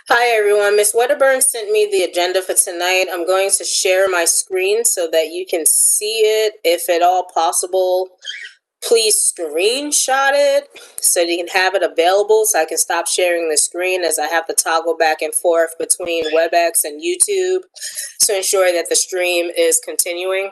Hi everyone, Miss Wedderburn sent me the agenda for tonight. I'm going to share my screen so that you can see it. If at all possible, please screenshot it so you can have it available so I can stop sharing the screen as I have to toggle back and forth between WebEx and YouTube to ensure that the stream is continuing.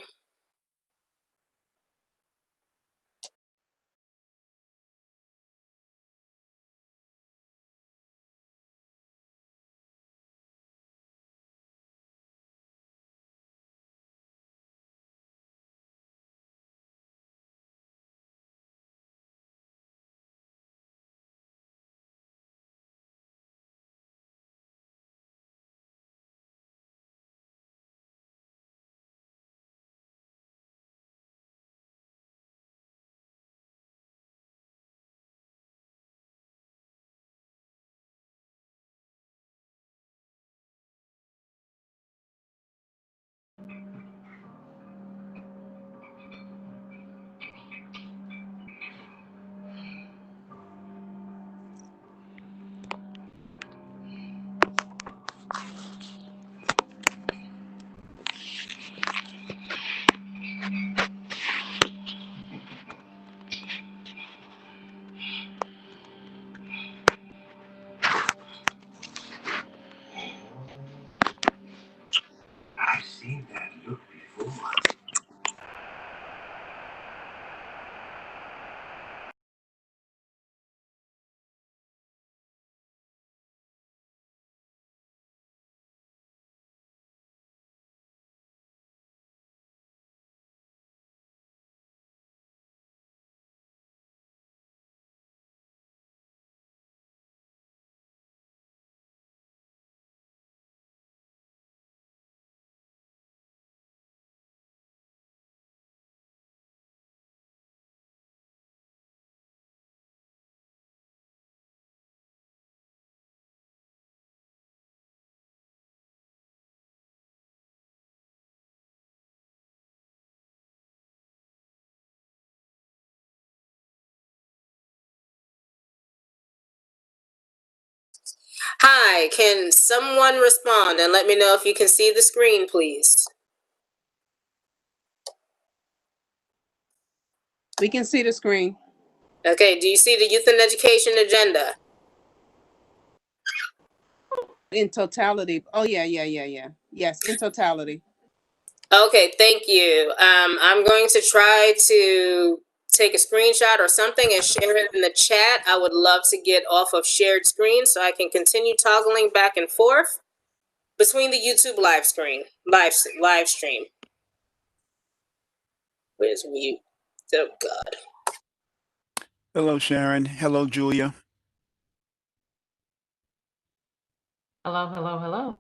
I've seen that look before. Hi, can someone respond and let me know if you can see the screen, please? We can see the screen. Okay, do you see the youth and education agenda? In totality. Oh, yeah. Yes, in totality. Okay, thank you. I'm going to try to take a screenshot or something and share it in the chat. I would love to get off of shared screen so I can continue toggling back and forth between the YouTube live stream. Where's mute? Oh God. Hello, Sharon. Hello, Julia. Hello, hello, hello.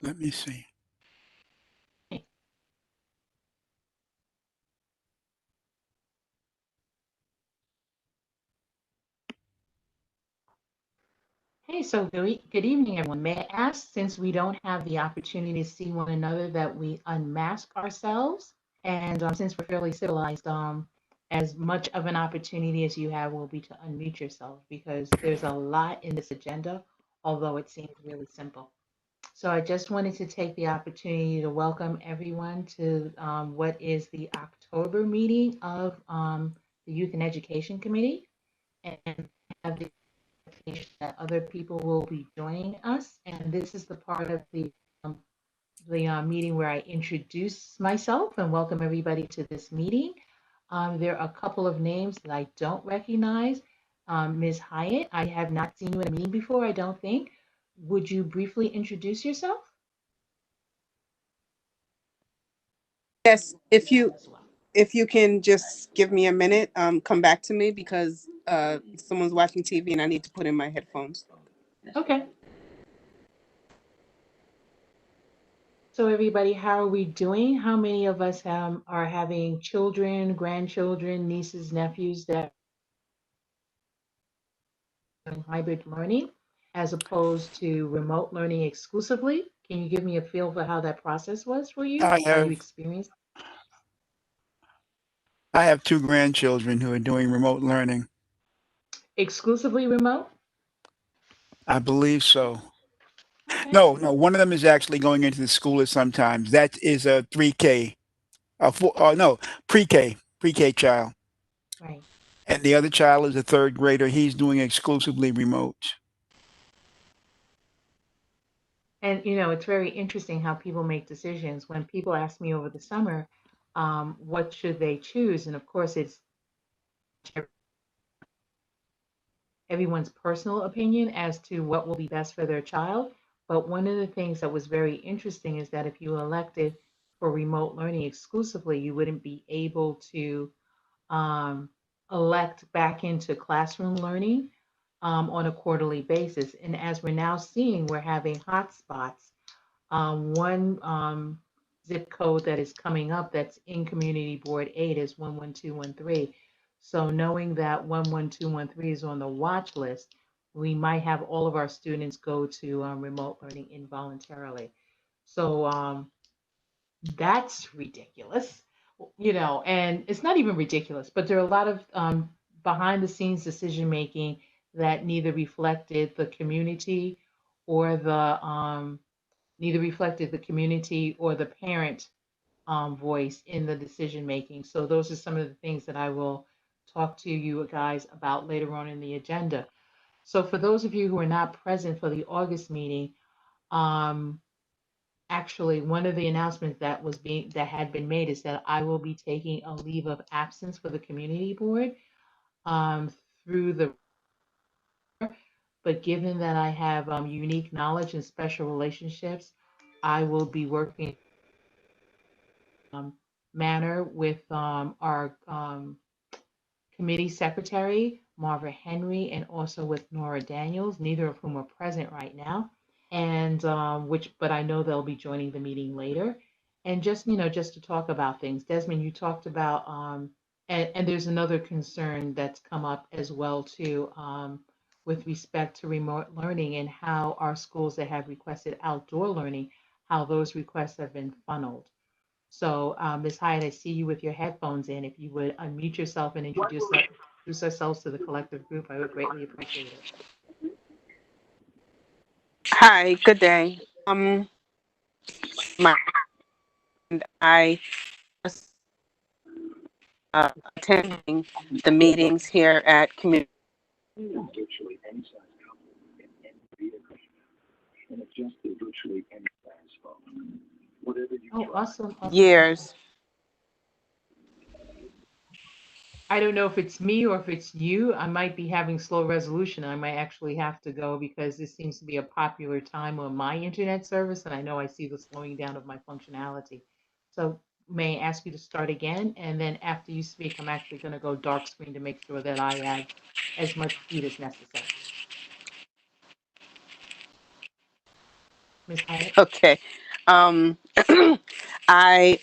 Let me see. Hey, so good evening, everyone. May I ask, since we don't have the opportunity to see one another, that we unmask ourselves? And since we're fairly civilized, as much of an opportunity as you have will be to unmute yourself because there's a lot in this agenda, although it seems really simple. So I just wanted to take the opportunity to welcome everyone to what is the October meeting of the Youth and Education Committee, and have the that other people will be joining us. And this is the part of the meeting where I introduce myself and welcome everybody to this meeting. There are a couple of names that I don't recognize. Ms. Hyatt, I have not seen you in a meeting before, I don't think. Would you briefly introduce yourself? Yes, if you can just give me a minute, come back to me because someone's watching TV and I need to put in my headphones. Okay. So everybody, how are we doing? How many of us are having children, grandchildren, nieces, nephews that are in hybrid learning as opposed to remote learning exclusively? Can you give me a feel for how that process was for you? I How you have experienced I have two grandchildren who are doing remote learning. exclusively remote? I believe so. Okay, No, one of them is actually going into the school at sometimes. That is a 3K, no, pre-K child. right. And the other child is a third grader. He's doing exclusively remote. And it's very interesting how people make decisions. When people ask me over the summer, what should they choose? And of course, it's everyone's personal opinion as to what will be best for their child. But one of the things that was very interesting is that if you elected for remote learning exclusively, you wouldn't be able to um, elect back into classroom learning on a quarterly basis. And as we're now seeing, we're having hotspots. One zip code that is coming up that's in Community Board 8 is 11213. So knowing that 11213 is on the watch list, we might have all of our students go to remote learning involuntarily. So that's ridiculous, and it's not even ridiculous, but there are a lot of behind the scenes decision making that or the neither reflected the community or the parent voice in the decision making. So those are some of the things that I will talk to you guys about later on in the agenda. So for those of you who are not present for the August meeting, um, actually one of the announcements that had been made is that I will be taking a leave of absence for the community board um, through the. But given that I have unique knowledge and special relationships, I will be working manner with our committee secretary, Marva Henry, and also with Nora Daniels, neither of whom are present right now. And but I know they'll be joining the meeting later. And just to talk about things. Desmond, you talked about, and there's another concern that's come up as well too, with respect to remote learning and how our schools that have requested outdoor learning, how those requests have been funneled. So, Ms. Hyatt, I see you with your headphones in. If you would unmute yourself and introduce ourselves to the collective group, I would greatly appreciate it. Hi, good day. My I was attending the meetings here at community Virtually any size company and any vehicle and adjust to virtually any size phone. Whatever you Oh, try. awesome. years. I don't know if it's me or if it's you. I might be having slow resolution. I might actually have to go because this seems to be a popular time on my internet service, and I know I see the slowing down of my functionality. So may I ask you to start again? And then after you speak, I'm actually going to go dark screen to make sure that I have as much speed as necessary. Ms. Hyatt? Okay. Um, I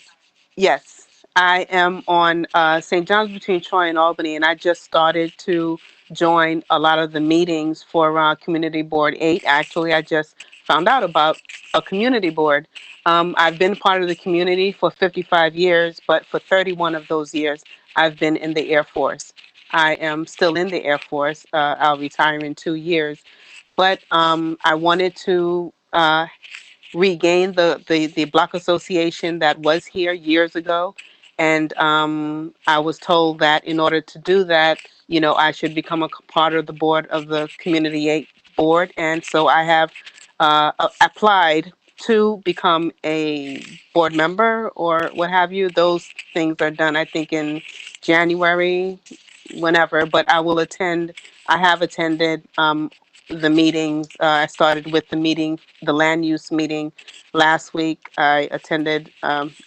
Yes, I am on St. John's between Troy and Albany, and I just started to join a lot of the meetings for Community Board 8. Actually, I just found out about a community board. I've been part of the community for 55 years, but for 31 of those years, I've been in the Air Force. I am still in the Air Force. I'll retire in 2 years. But I wanted to regain the block association that was here years ago. And I was told that in order to do that, I should become a part of the board of the Community 8 board. And so I have applied to become a board member or what have you. Those things are done, I think, in January, whenever, but I have attended the meetings. I started with the land use meeting last week. I attended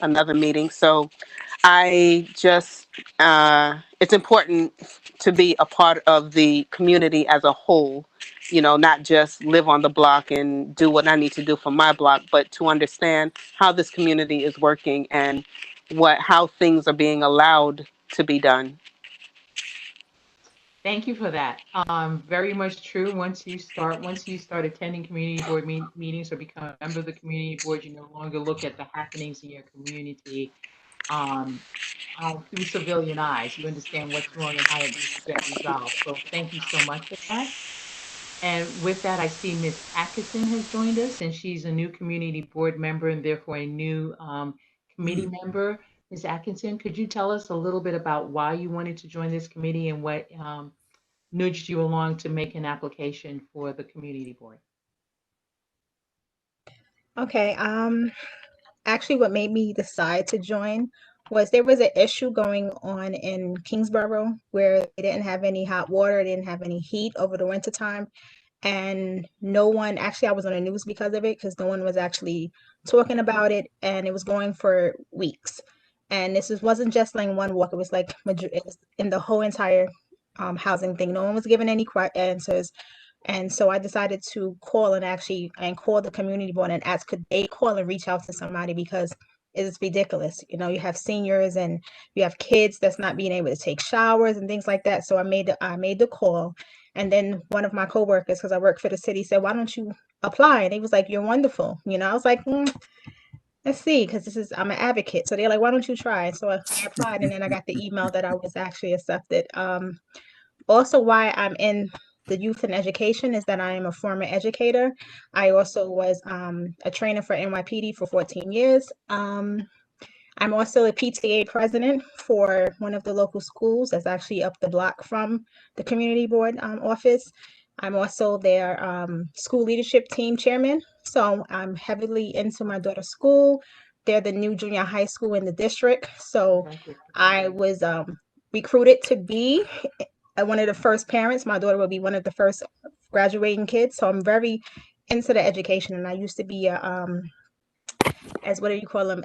another meeting. So I just it's important to be a part of the community as a whole, not just live on the block and do what I need to do for my block, but to understand how this community is working and how things are being allowed to be done. Thank you for that. Very much true. Once you start attending community board meetings or become a member of the community board, you no longer look at the happenings in your community um, through civilian eyes. You understand what's wrong and how it needs to get resolved. So thank you so much for that. And with that, I see Ms. Atkinson has joined us, and she's a new community board member and therefore a new committee member. Ms. Atkinson, could you tell us a little bit about why you wanted to join this committee and what nudged you along to make an application for the community board? Okay, actually what made me decide to join was there was an issue going on in Kingsborough where they didn't have any hot water, they didn't have any heat over the winter time, and no one, actually I was on the news because of it, because no one was actually talking about it, and it was going for weeks. And wasn't just like one walk, it was like it was in the whole entire housing thing. No one was giving any answers. And so I decided to call and call the community board and ask, could they call and reach out to somebody, because it's ridiculous. You have seniors and you have kids that's not being able to take showers and things like that. So I made the call. And then one of my coworkers, because I work for the city, said, why don't you apply? And he was like, you're wonderful. I was like, let's see, because I'm an advocate. So they're like, why don't you try? And so I applied, and then I got the email that I was actually accepted. Also, why I'm in the youth and education is that I am a former educator. I also was a trainer for NYPD for 14 years. I'm also a PTA president for one of the local schools that's actually up the block from the community board office. I'm also their school leadership team chairman. So I'm heavily into my daughter's school. They're the new junior high school in the district. So I was recruited to be one of the first parents. My daughter will be one of the first graduating kids. So I'm very into the education. And I used to be as what do you call them?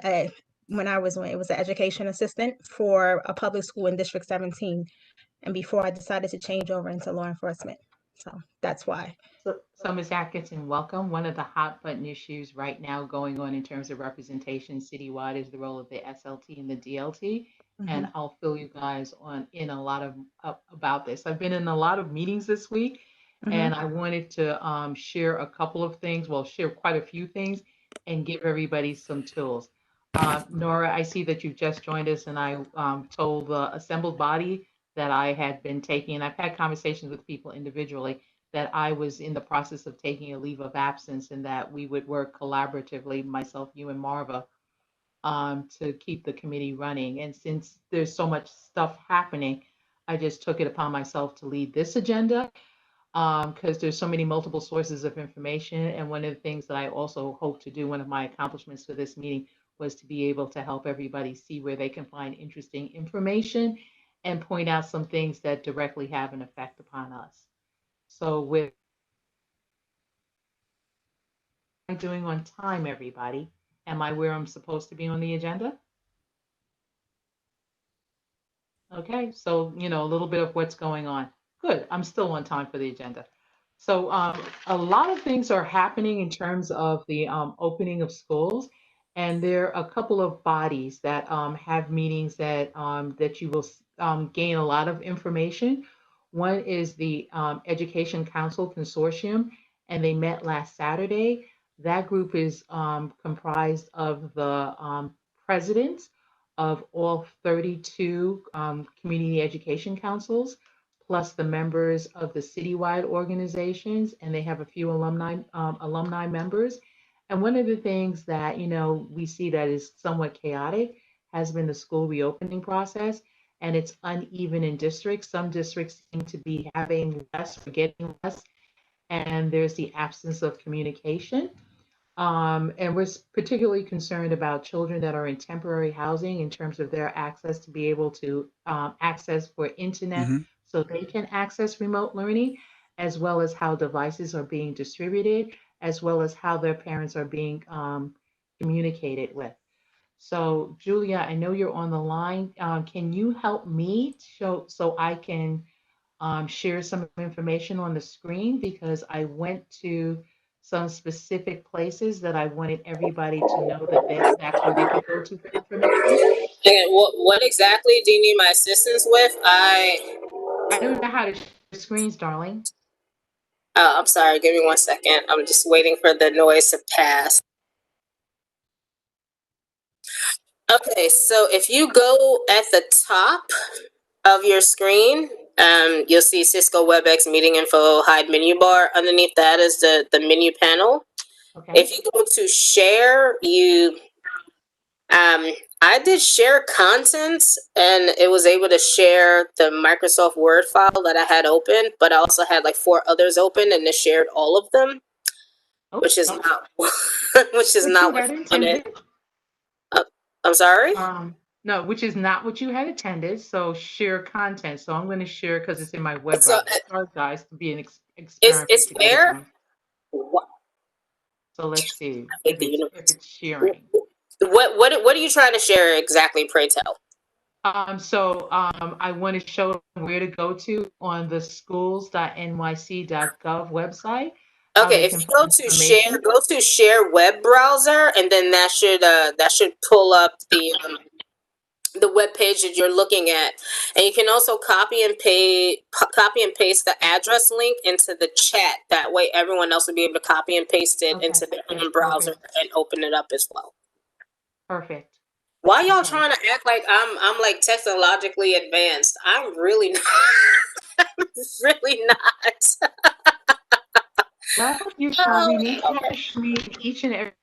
When it was an education assistant for a public school in District 17. And before I decided to change over into law enforcement. So that's why. So Ms. Atkinson, welcome. One of the hot button issues right now going on in terms of representation citywide is the role of the SLT and the DLT. And I'll fill you guys in a lot of about this. I've been in a lot of meetings this week, and I wanted to share a couple of things. Well, share quite a few things, and give everybody some tools. Nora, I see that you've just joined us, and I told the assembled body that I had been taking, and I've had conversations with people individually, that I was in the process of taking a leave of absence, and that we would work collaboratively, myself, you, and Marva, to keep the committee running. And since there's so much stuff happening, I just took it upon myself to lead this agenda, because there's so many multiple sources of information. And one of the things that I also hope to do, one of my accomplishments for this meeting, was to be able to help everybody see where they can find interesting information and point out some things that directly have an effect upon us. So with am I doing on time, everybody? Am I where I'm supposed to be on the agenda? Okay, so a little bit of what's going on. Good, I'm still on time for the agenda. So a lot of things are happening in terms of the opening of schools, and there are a couple of bodies that have meetings that that you will gain a lot of information. One is the Education Council Consortium, and they met last Saturday. That group is comprised of the presidents of all 32 community education councils, plus the members of the citywide organizations, and they have a few alumni members. And one of the things that we see that is somewhat chaotic has been the school reopening process, and it's uneven in districts. Some districts seem to be having less, forgetting less, and there's the absence of communication. And we're particularly concerned about children that are in temporary housing in terms of their access to be able to access for internet so they can access remote learning, as well as how devices are being distributed, as well as how their parents are being communicated with. So, Julia, I know you're on the line. Can you help me so I can share some information on the screen? Because I went to some specific places that I wanted everybody to know that that's where they could go to for information. And what exactly do you need my assistance with? I don't know how to share screens, darling. I'm sorry. Give me 1 second. I'm just waiting for the noise to pass. Okay, so if you go at the top of your screen, you'll see Cisco WebEx meeting info, hide menu bar. Underneath that is the menu panel. Okay. If you go to share, I did share contents and it was able to share the Microsoft Word file that I had open, but I also had like 4 others open and it shared all of them, which is not which is What not you what had I wanted. intended. I'm sorry? No, which is not what you had intended. So share content. So I'm going to share because it's in my web So browser. Sorry, guys, to be an experiment it's to get it where? going. So let's see Like the if it's sharing. What are you trying to share exactly, pray tell? I want to show them where to go to on the schools.nyc.gov website. How Okay, they if can you find information. go to share web browser, and then that should pull up the web page that you're looking at, and you can also copy and paste the address link into the chat. That way, everyone else will be able to copy and paste it Okay, into their own browser and open it up as well. Perfect. Why y'all Okay. trying to act like I'm like technologically advanced? I'm really not. I'm really not. Well, you probably need to have a screen each and every.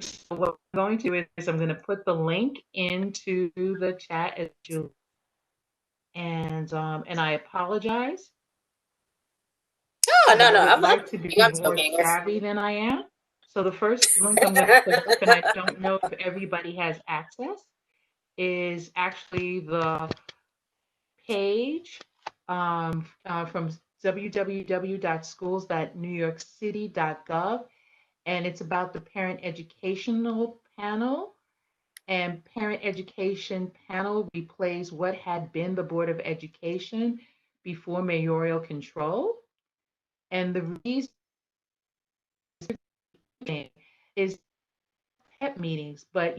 So what I'm going to do is I'm going to put the link into the chat as you, and I apologize. No, I would I'm like to be more joking. savvy than I am. So the first link I'm going to put up, and I don't know if everybody has access, is actually the page from www.schools.newyorkcity.gov, and it's about the parent educational panel. And parent education panel replays what had been the Board of Education before mayoral control. And the reason is PEP meetings. But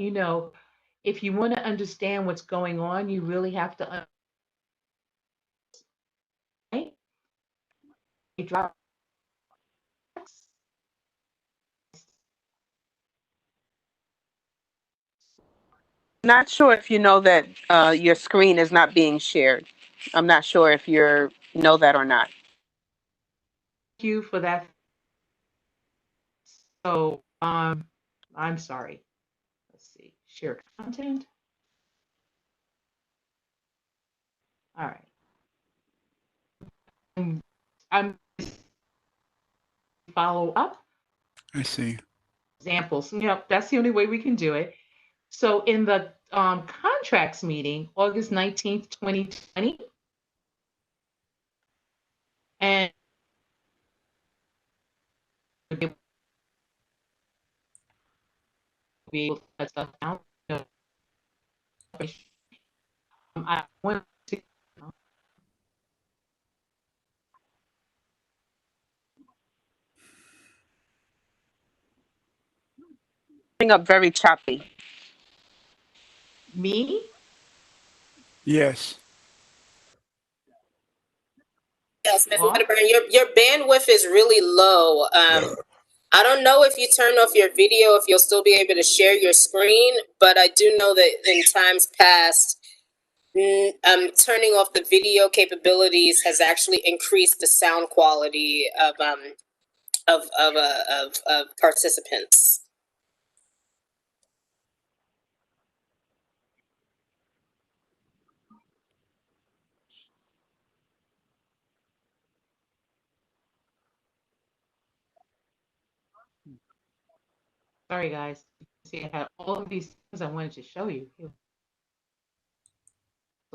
if you want to understand what's going on, you really have to drop. Not sure if you know that your screen is not being shared. I'm not sure if you know that or not. Thank you for that. So, I'm sorry. Let's see. Share content. All right. I'm follow up I see. examples. That's the only way we can do it. So in the contracts meeting, August 19th, 2020, and be able to cut stuff down. I want to Coming up very choppy. me. Yes. Yes, Ms. Off. Wedderburn, your bandwidth is really low. I don't know if you turn off your video, if you'll still be able to share your screen, but I do know that in times past, turning off the video capabilities has actually increased the sound quality of participants. Sorry, guys. See, I had all of these things I wanted to show you. So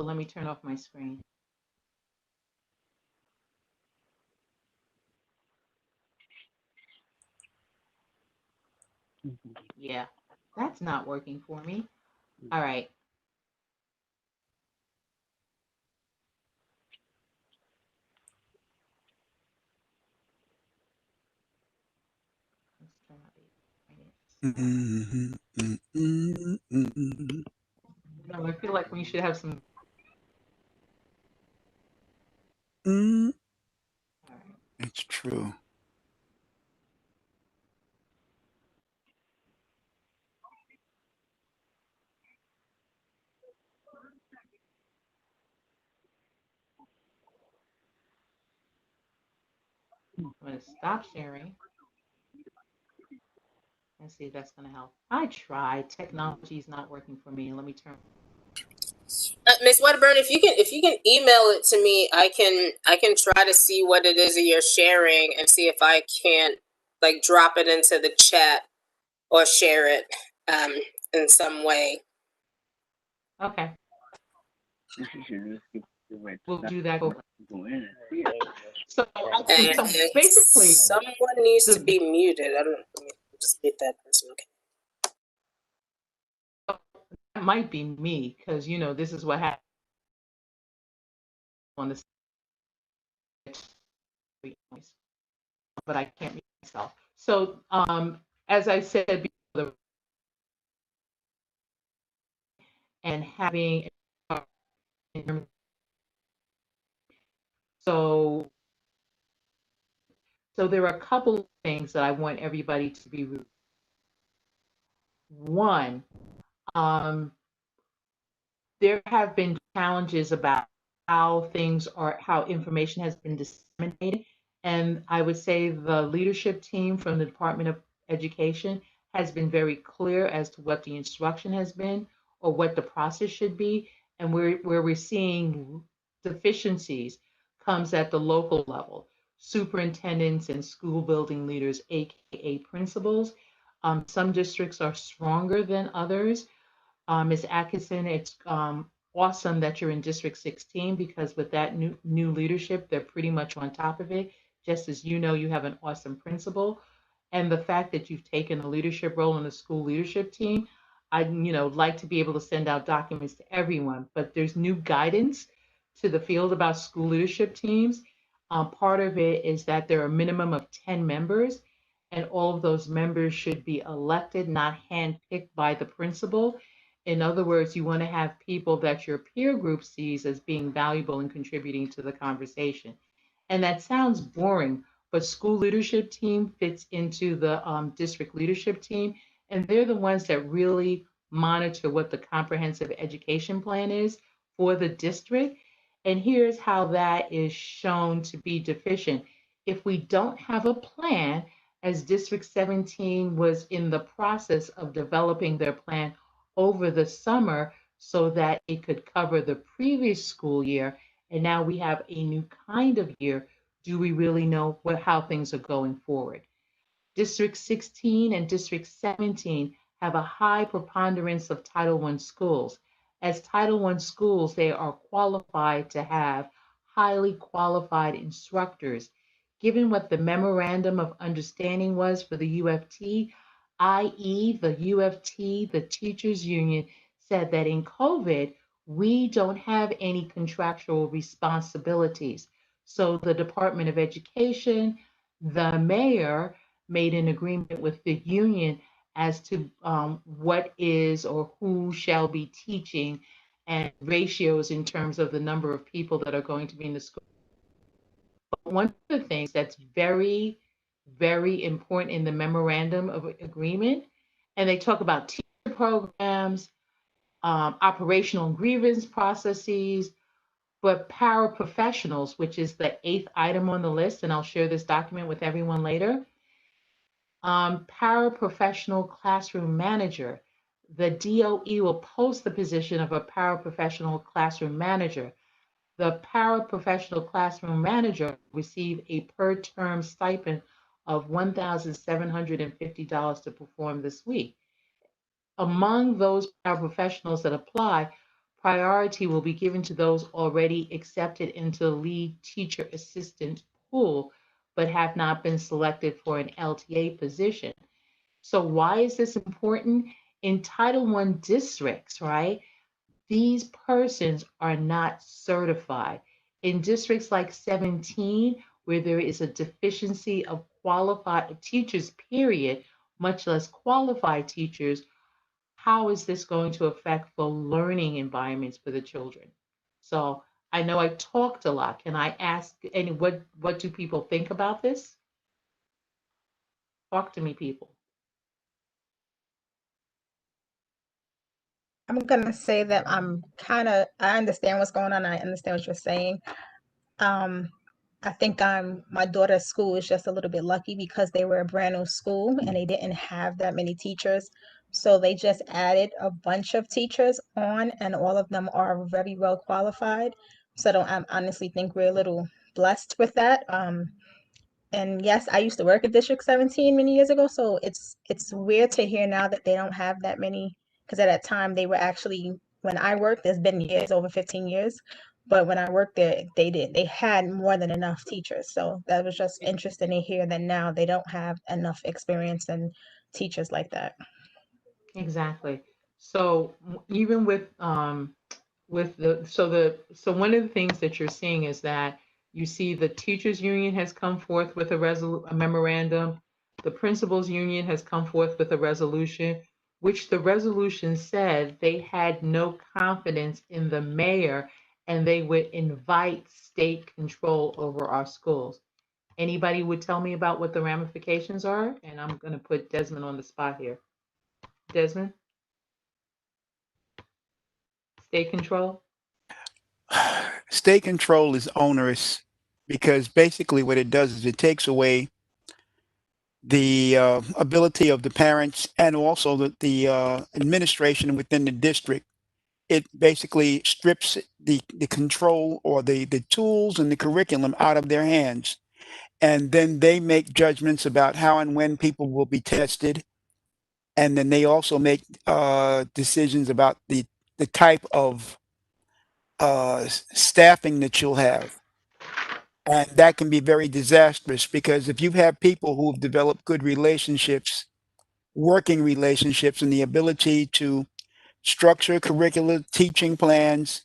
let me turn off my screen. Yeah, that's not working for me. All right. Let's turn out the Mhm, mhm, mhm. No, I feel like we should have some. Mm, All right. it's true. I'm going to stop sharing and see if that's going to help. I tried. Technology is not working for me. Let me turn. Miss Wedderburn, if you can email it to me, I can try to see what it is that you're sharing and see if I can't like drop it into the chat or share it um, in some way. Okay. This is your good way to We'll not do that. go in and see it. So, And so basically, someone needs to the be muted. I don't. Let me just mute that person. Okay. that might be me because this is what happened on the but I can't mute myself. So, as I said before, and having so so there are a couple of things that I want everybody to be. One, um, there have been challenges about how information has been disseminated. And I would say the leadership team from the Department of Education has been very clear as to what the instruction has been or what the process should be. And where we're seeing deficiencies comes at the local level, superintendents and school building leaders, AKA principals. Some districts are stronger than others. Ms. Atkinson, it's awesome that you're in District 16 because with that new leadership, they're pretty much on top of it. Just as you have an awesome principal. And the fact that you've taken a leadership role in the school leadership team, I'd like to be able to send out documents to everyone, but there's new guidance to the field about school leadership teams. Part of it is that there are a minimum of 10 members, and all of those members should be elected, not handpicked by the principal. In other words, you want to have people that your peer group sees as being valuable and contributing to the conversation. And that sounds boring, but school leadership team fits into the district leadership team, and they're the ones that really monitor what the comprehensive education plan is for the district. And here's how that is shown to be deficient. If we don't have a plan, as District 17 was in the process of developing their plan over the summer so that it could cover the previous school year. And now we have a new kind of year. Do we really know how things are going forward? District 16 and District 17 have a high preponderance of Title I schools. As Title I schools, they are qualified to have highly qualified instructors. Given what the memorandum of understanding was for the UFT, i.e., the UFT, the teachers union, said that in COVID, we don't have any contractual responsibilities. So the Department of Education, the mayor, made an agreement with the union as to what is or who shall be teaching and ratios in terms of the number of people that are going to be in the school. But one of the things that's very, very important in the memorandum of agreement, and they talk about teacher programs, operational grievance processes, but paraprofessionals, which is the 8th item on the list, and I'll share this document with everyone later. Paraprofessional classroom manager. The DOE will post the position of a paraprofessional classroom manager. The paraprofessional classroom manager receive a per term stipend of $1,750 to perform this week. Among those paraprofessionals that apply, priority will be given to those already accepted into the lead teacher assistant pool, but have not been selected for an LTA position. So why is this important? in Title I districts, right? These persons are not certified. In districts like 17, where there is a deficiency of qualified teachers, period, much less qualified teachers, how is this going to affect the learning environments for the children? So I know I talked a lot. Can I ask any what do people think about this? Talk to me, people. I'm gonna say that I understand what's going on. I understand what you're saying. Um, I think my daughter's school is just a little bit lucky because they were a brand new school and they didn't have that many teachers. So they just added a bunch of teachers on, and all of them are very well qualified. So I honestly think we're a little blessed with that. And yes, I used to work at District 17 many years ago, so it's weird to hear now that they don't have that many, because at that time they were actually, when I worked, there's been years, over 15 years, but when I worked there, they had more than enough teachers. So that was just interesting to hear that now they don't have enough experience and teachers like that. Exactly. So even with so one of the things that you're seeing is that you see the teachers union has come forth with a memorandum. The principals union has come forth with a resolution, which the resolution said they had no confidence in the mayor and they would invite state control over our schools. Anybody would tell me about what the ramifications are? And I'm going to put Desmond on the spot here. Desmond, state control? State control is onerous because basically what it does is it takes away the ability of the parents and also the administration within the district. It basically strips the control or the tools and the curriculum out of their hands. And then they make judgments about how and when people will be tested. And then they also make decisions about the type of staffing that you'll have. And that can be very disastrous because if you have people who have developed good relationships, working relationships, and the ability to structure curricular teaching plans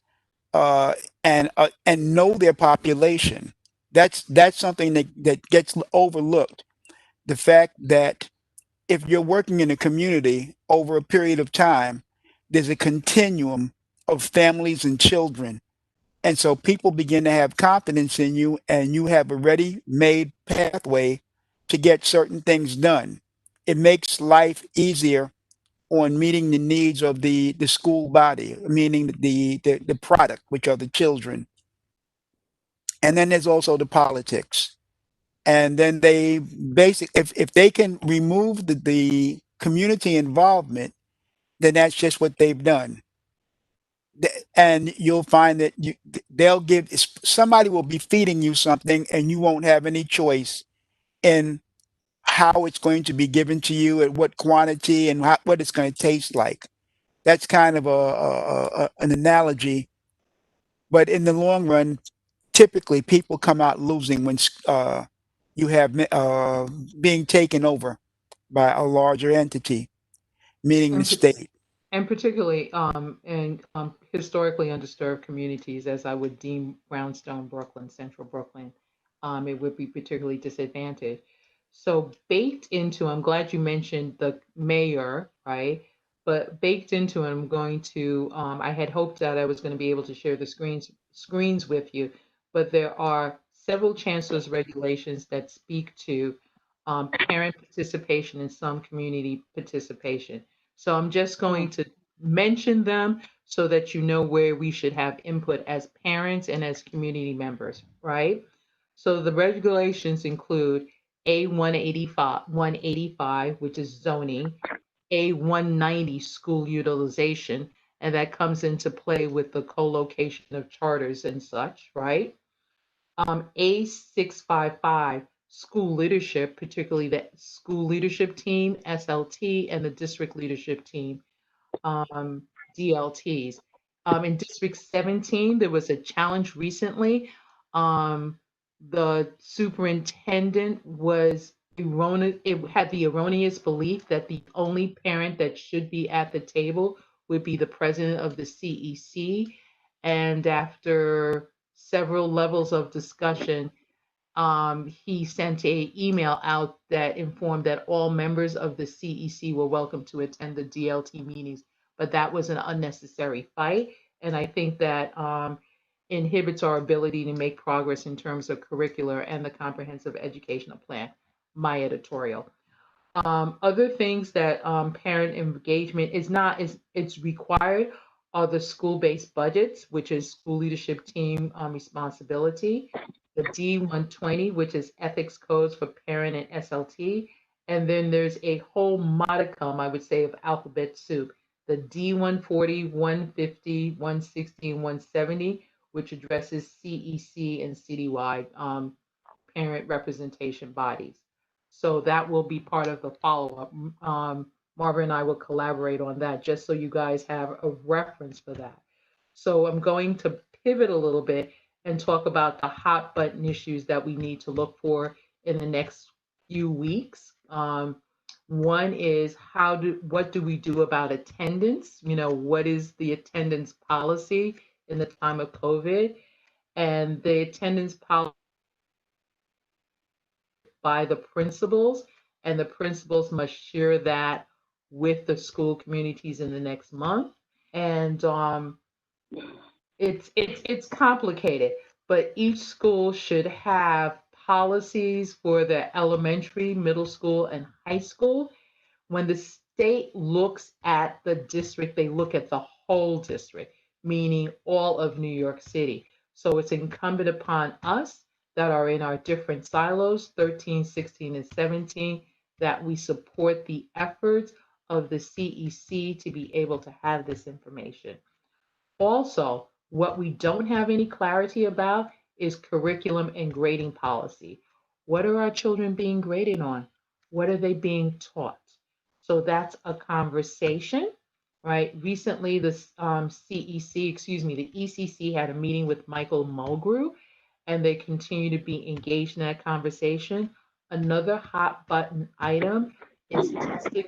uh, and know their population, that's something that gets overlooked. The fact that if you're working in a community over a period of time, there's a continuum of families and children. And so people begin to have confidence in you, and you have a ready made pathway to get certain things done. It makes life easier on meeting the needs of the school body, meaning the product, which are the children. And then there's also the politics. And then they if they can remove the community involvement, then that's just what they've done. And you'll find that they'll give somebody will be feeding you something and you won't have any choice in how it's going to be given to you, at what quantity, and what it's going to taste like. That's kind of an analogy, but in the long run, typically people come out losing when you have being taken over by a larger entity, meaning the And state. and particularly in historically undisturbed communities, as I would deem Brownstone, Brooklyn, Central Brooklyn, it would be particularly disadvantaged. So baked into, I'm glad you mentioned the mayor, right? But baked into, and I'm going to, I had hoped that I was going to be able to share the screens with you, but there are several chancellor's regulations that speak to parent participation and some community participation. So I'm just going to mention them so that you know where we should have input as parents and as community members, right? So the regulations include A 185, which is zoning, A 190, school utilization, and that comes into play with the co-location of charters and such, right? A655, school leadership, particularly the school leadership team, SLT, and the district leadership team, um, DLTs. In District 17, there was a challenge recently. The superintendent was it had the erroneous belief that the only parent that should be at the table would be the president of the CEC. And after several levels of discussion, he sent a email out that informed that all members of the CEC were welcome to attend the DLT meetings, but that was an unnecessary fight. And I think that inhibits our ability to make progress in terms of curricular and the comprehensive educational plan. My editorial. Other things that parent engagement is not is it's required are the school-based budgets, which is school leadership team responsibility, the D120, which is ethics codes for parent and SLT, and then there's a whole modicum, I would say, of alphabet soup, the D140, 150, 160, and 170, which addresses CEC and citywide parent representation bodies. So that will be part of the follow-up. Marva and I will collaborate on that just so you guys have a reference for that. So I'm going to pivot a little bit and talk about the hot button issues that we need to look for in the next few weeks. One is what do we do about attendance? You know, what is the attendance policy in the time of COVID? And the attendance policy by the principals, and the principals must share that with the school communities in the next month. And it's complicated, but each school should have policies for the elementary, middle school, and high school. When the state looks at the district, they look at the whole district, meaning all of New York City. So it's incumbent upon us that are in our different silos, 13, 16, and 17, that we support the efforts of the CEC to be able to have this information. Also, what we don't have any clarity about is curriculum and grading policy. What are our children being graded on? What are they being taught? So that's a conversation, right? Recently, the the ECC had a meeting with Michael Mulgrew, and they continue to be engaged in that conversation. Another hot button item is testing.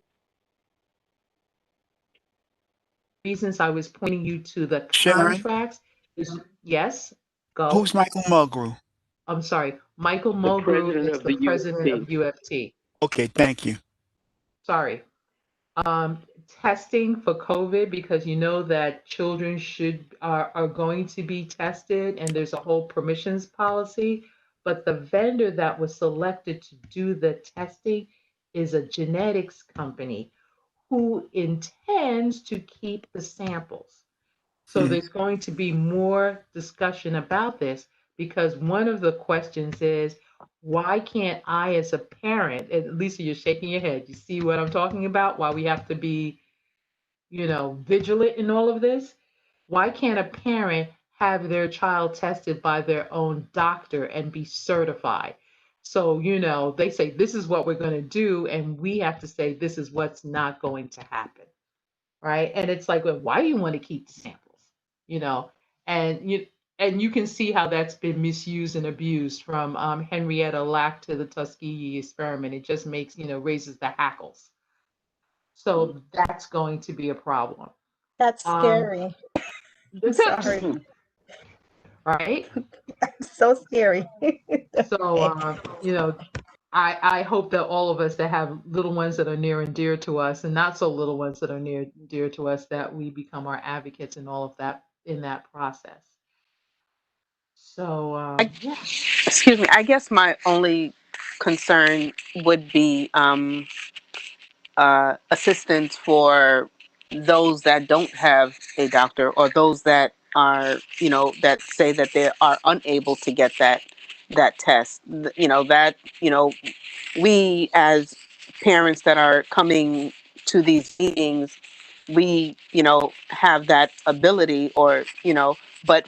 Reasons I was pointing you to the Sharon, contracts is yes, go. who's Michael Mulgrew? I'm sorry, Michael The Mulgrew president is of the the president of UFT. UFT. Okay, thank you. Sorry. Testing for COVID, because you know that children are going to be tested, and there's a whole permissions policy. But the vendor that was selected to do the testing is a genetics company who intends to keep the samples. So Hmm. there's going to be more discussion about this, because one of the questions is, why can't I, as a parent, and Lisa, you're shaking your head. You see what I'm talking about? Why we have to be, vigilant in all of this? Why can't a parent have their child tested by their own doctor and be certified? So, they say, this is what we're going to do, and we have to say, this is what's not going to happen, right? And it's like, well, why do you want to keep the samples? You know, and you can see how that's been misused and abused, from Henrietta Lack to the Tuskegee experiment. It just makes, raises the hackles. So that's going to be a problem. That's Um, scary. I'm sorry. right? So scary. So, I hope that all of us that have little ones that are near and dear to us, and not so little ones that are near and dear to us, that we become our advocates in all of that, in that process. So, yeah. Excuse me. I guess my only concern would be assistance for those that don't have a doctor, or those that are, that say that they are unable to get that test. We as parents that are coming to these meetings, we have that ability, or but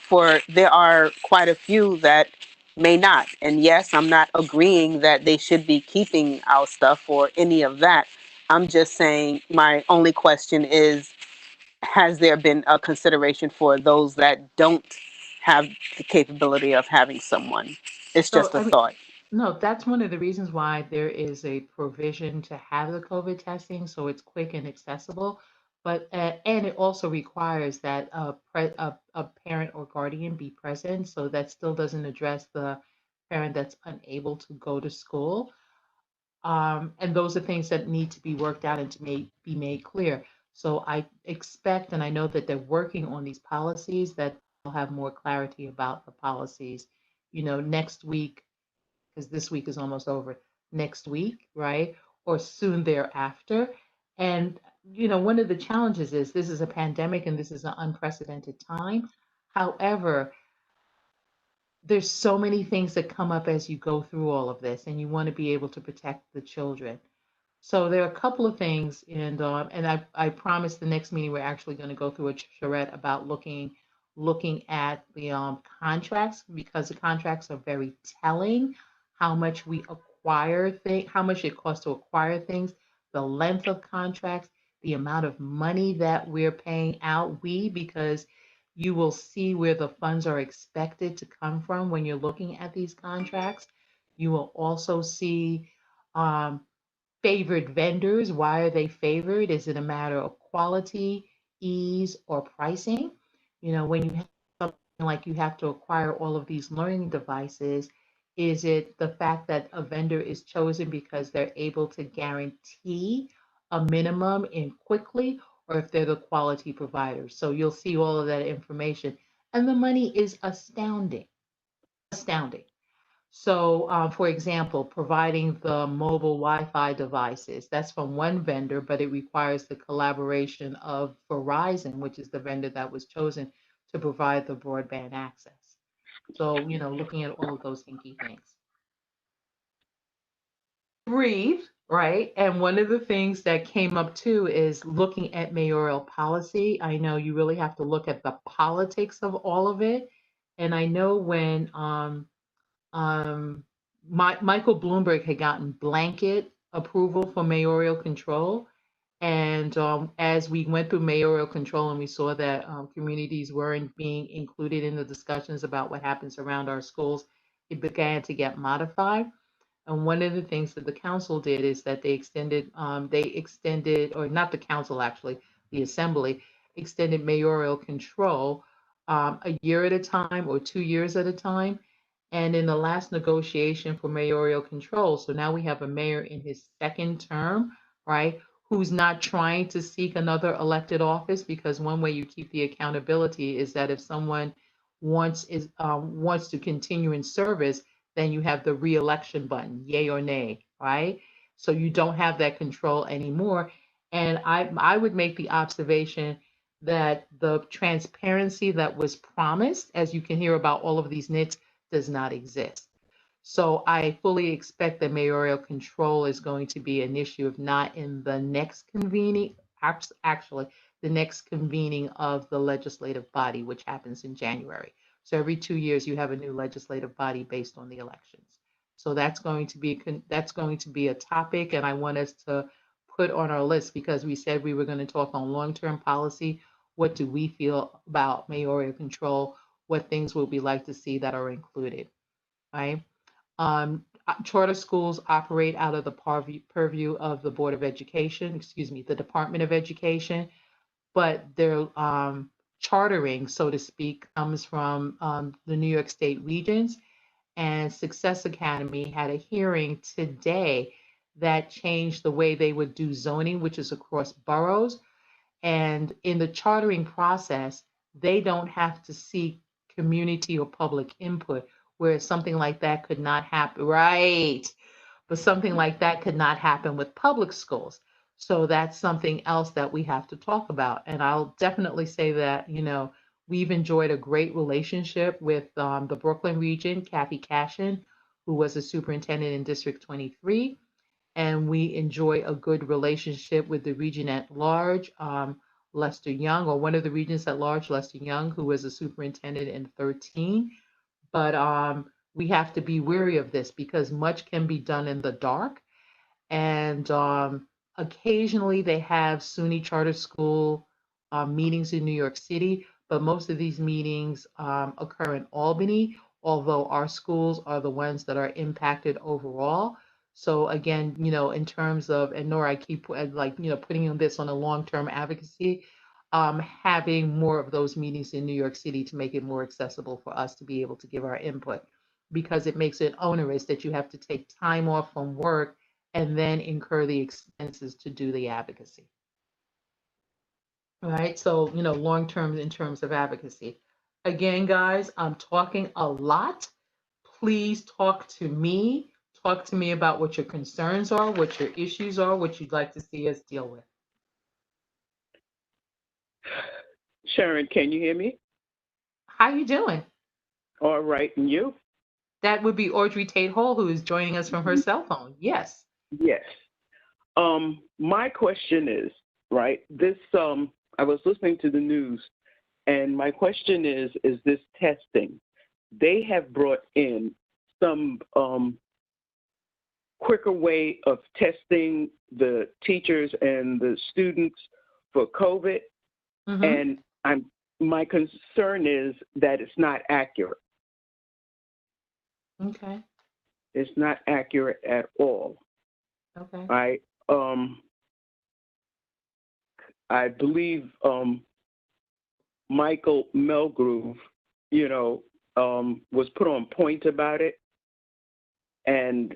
there are quite a few that may not. And yes, I'm not agreeing that they should be keeping our stuff or any of that. I'm just saying, my only question is, has there been a consideration for those that don't have the capability of having someone? It's So, just a thought. No, that's one of the reasons why there is a provision to have the COVID testing, so it's quick and accessible. But and it also requires that a parent or guardian be present. So that still doesn't address the parent that's unable to go to school. And those are things that need to be worked out and to be made clear. So I expect, and I know that they're working on these policies, that they'll have more clarity about the policies, next week, because this week is almost over, next week, right? Or soon thereafter. And, one of the challenges is this is a pandemic and this is an unprecedented time. However, there's so many things that come up as you go through all of this, and you want to be able to protect the children. So there are a couple of things, and I promise the next meeting we're actually going to go through a charrette about looking at the contracts, because the contracts are very telling how much we acquire things, how much it costs to acquire things, the length of contracts, the amount of money that we're paying out. Because you will see where the funds are expected to come from when you're looking at these contracts. You will also see um, favored vendors. Why are they favored? Is it a matter of quality, ease, or pricing? When you have something like you have to acquire all of these learning devices, is it the fact that a vendor is chosen because they're able to guarantee a minimum in quickly, or if they're the quality providers? So you'll see all of that information. And the money is astounding, astounding. So, for example, providing the mobile Wi-Fi devices, that's from one vendor, but it requires the collaboration of Verizon, which is the vendor that was chosen to provide the broadband access. So, looking at all of those hinky things. Breathe, right? And one of the things that came up too is looking at mayoral policy. I know you really have to look at the politics of all of it. And I know when um, Michael Bloomberg had gotten blanket approval for mayoral control. And as we went through mayoral control and we saw that communities weren't being included in the discussions about what happens around our schools, it began to get modified. And one of the things that the council did is that they extended, or not the council actually, the assembly extended mayoral control a year at a time or 2 years at a time. And in the last negotiation for mayoral control, so now we have a mayor in his second term, right, who's not trying to seek another elected office, because one way you keep the accountability is that if someone wants to continue in service, then you have the reelection button, yay or nay, right? So you don't have that control anymore. And I would make the observation that the transparency that was promised, as you can hear about all of these nits, does not exist. So I fully expect that mayoral control is going to be an issue, if not in the next convening, actually, the next convening of the legislative body, which happens in January. So every 2 years, you have a new legislative body based on the elections. So that's going to be a topic, and I want us to put on our list, because we said we were going to talk on long-term policy. What do we feel about mayoral control? What things would we like to see that are included, right? Charter schools operate out of the purview of the Board of Education, excuse me, the Department of Education, but their chartering, so to speak, comes from the New York State Regents. And Success Academy had a hearing today that changed the way they would do zoning, which is across boroughs. And in the chartering process, they don't have to seek community or public input, where something like that could not happen. Right. But something like that could not happen with public schools. So that's something else that we have to talk about. And I'll definitely say that, we've enjoyed a great relationship with the Brooklyn region, Kathy Cashin, who was a superintendent in District 23. And we enjoy a good relationship with the region at large. Lester Young, or one of the regions at large, Lester Young, who was a superintendent in 13. But we have to be wary of this, because much can be done in the dark. And occasionally they have SUNY charter school meetings in New York City, but most of these meetings occur in Albany, although our schools are the ones that are impacted overall. So again, in terms of, and Nora, I keep putting on this on a long-term advocacy, having more of those meetings in New York City to make it more accessible for us to be able to give our input, because it makes it onerous that you have to take time off from work and then incur the expenses to do the advocacy. All right, so long term in terms of advocacy. Again, guys, I'm talking a lot. Please talk to me. Talk to me about what your concerns are, what your issues are, what you'd like to see us deal with. Sharon, can you hear me? How you doing? All right, and you? That would be Audrey Tate Hall, who is joining us from her cell phone. Yes. Yes. My question is, right, I was listening to the news, and my question is this testing? They have brought in some quicker way of testing the teachers and the students for COVID, Mm-hmm. and my concern is that it's not accurate. Okay. It's not accurate at all. Okay. I believe Michael Melgrove, was put on point about it, and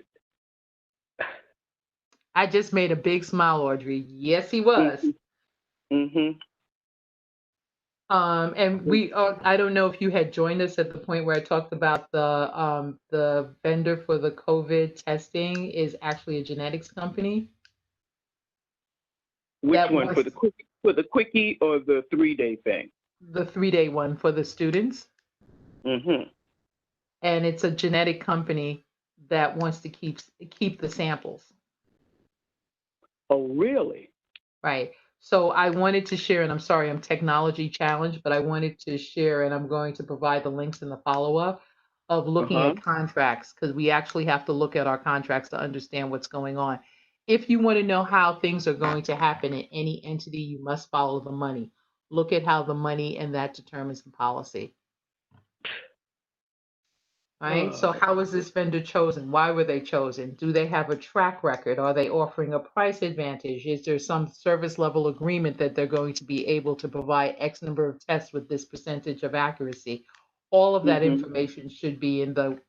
I just made a big smile, Audrey. Yes, he was. mm-hmm. And I don't know if you had joined us at the point where I talked about the vendor for the COVID testing is actually a genetics company. Which That one, was for the quickie or the 3-day thing? the 3-day one for the students. Mm-hmm. And it's a genetic company that wants to keep the samples. Oh, really? Right. So I wanted to share, and I'm sorry, I'm technology challenged, but I wanted to share, and I'm going to provide the links in the follow-up of looking Uh-huh. at contracts, because we actually have to look at our contracts to understand what's going on. If you want to know how things are going to happen in any entity, you must follow the money. Look at how the money, and that determines the policy. Right? So how was this vendor chosen? Why were they chosen? Do they have a track record? Are they offering a price advantage? Is there some service level agreement that they're going to be able to provide X number of tests with this percentage of accuracy? All of that Mm-hmm. information should be in the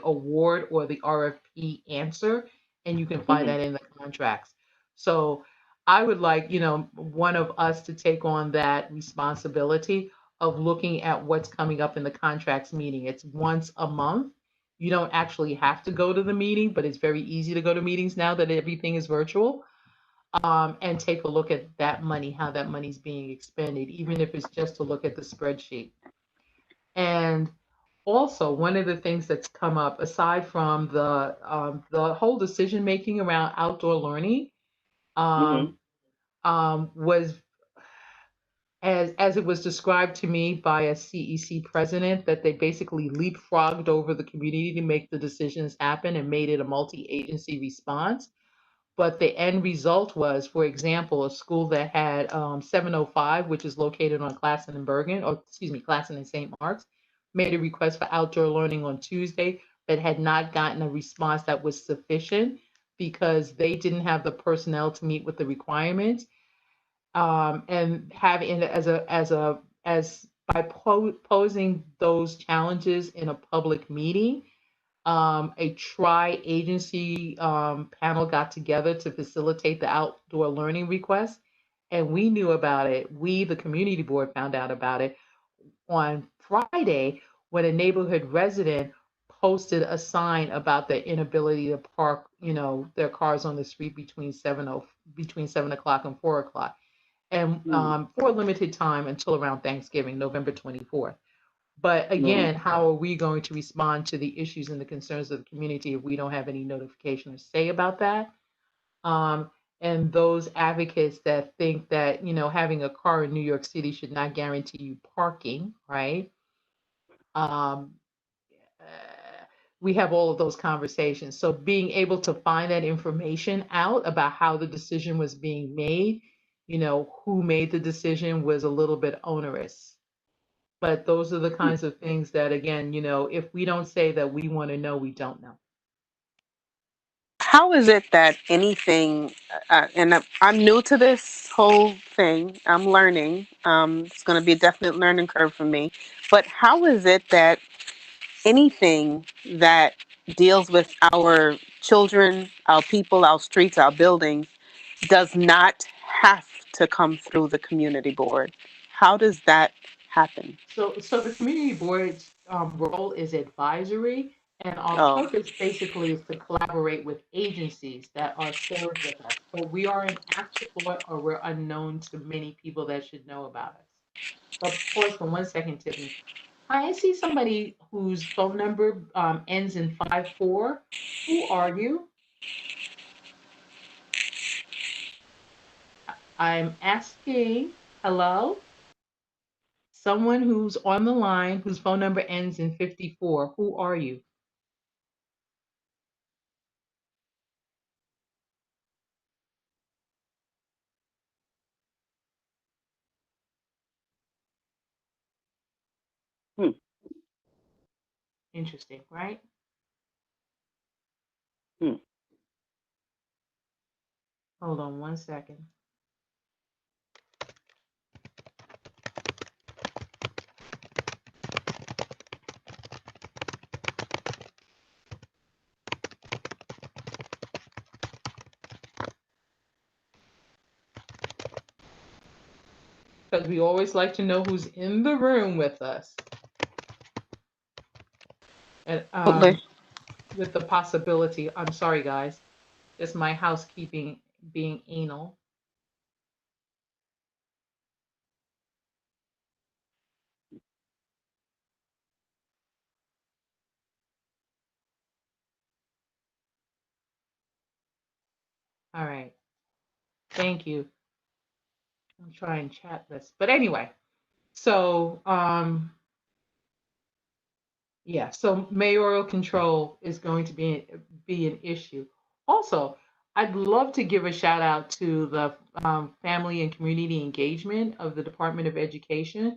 award or the RFP answer, and you can find Mm-hmm. that in the contracts. So I would like, one of us to take on that responsibility of looking at what's coming up in the contracts meeting. It's once a month. You don't actually have to go to the meeting, but it's very easy to go to meetings now that everything is virtual. And take a look at that money, how that money's being expended, even if it's just to look at the spreadsheet. And also, one of the things that's come up, aside from the whole decision making around outdoor learning, Mm-hmm. was as it was described to me by a CEC president, that they basically leapfrogged over the community to make the decisions happen and made it a multi-agency response. But the end result was, for example, a school that had 705, which is located on Classen and Bergen, or excuse me, Classen and St. Mark's, made a request for outdoor learning on Tuesday, but had not gotten a response that was sufficient because they didn't have the personnel to meet with the requirements. And having as by posing those challenges in a public meeting, a tri-agency panel got together to facilitate the outdoor learning request, and we knew about it. We, the community board, found out about it on Friday when a neighborhood resident posted a sign about their inability to park, their cars on the street between 7 o'clock and 4 o'clock, and for a limited time until around Thanksgiving, November 24th. But again, how are we going to respond to the issues and the concerns of the community if we don't have any notification or say about that? And those advocates that think that, having a car in New York City should not guarantee you parking, right? Um, we have all of those conversations. So being able to find that information out about how the decision was being made, who made the decision, was a little bit onerous. But those are the kinds of things that, again, if we don't say that we want to know, we don't know. How is it that anything, and I'm new to this whole thing, I'm learning. It's going to be a definite learning curve for me. But how is it that anything that deals with our children, our people, our streets, our buildings, does not have to come through the community board? How does that happen? So the community board's role is advisory, and our Oh, purpose basically is to collaborate with agencies that are served with us. But we aren't asked for it, or we're unknown to many people that should know about us. But pause for 1 second, Tiffany. Hi, I see somebody whose phone number ends in 54. Who are you? I'm asking, hello? Someone who's on the line whose phone number ends in 54. Who are you? Hmm. Interesting, right? Hmm. Hold on 1 second. Because we always like to know who's in the room with us. And absolutely. with the possibility, I'm sorry, guys, it's my housekeeping being anal. All right. Thank you. I'll try and chat this. But anyway, so yeah, so mayoral control is going to be an issue. Also, I'd love to give a shout out to the family and community engagement of the Department of Education.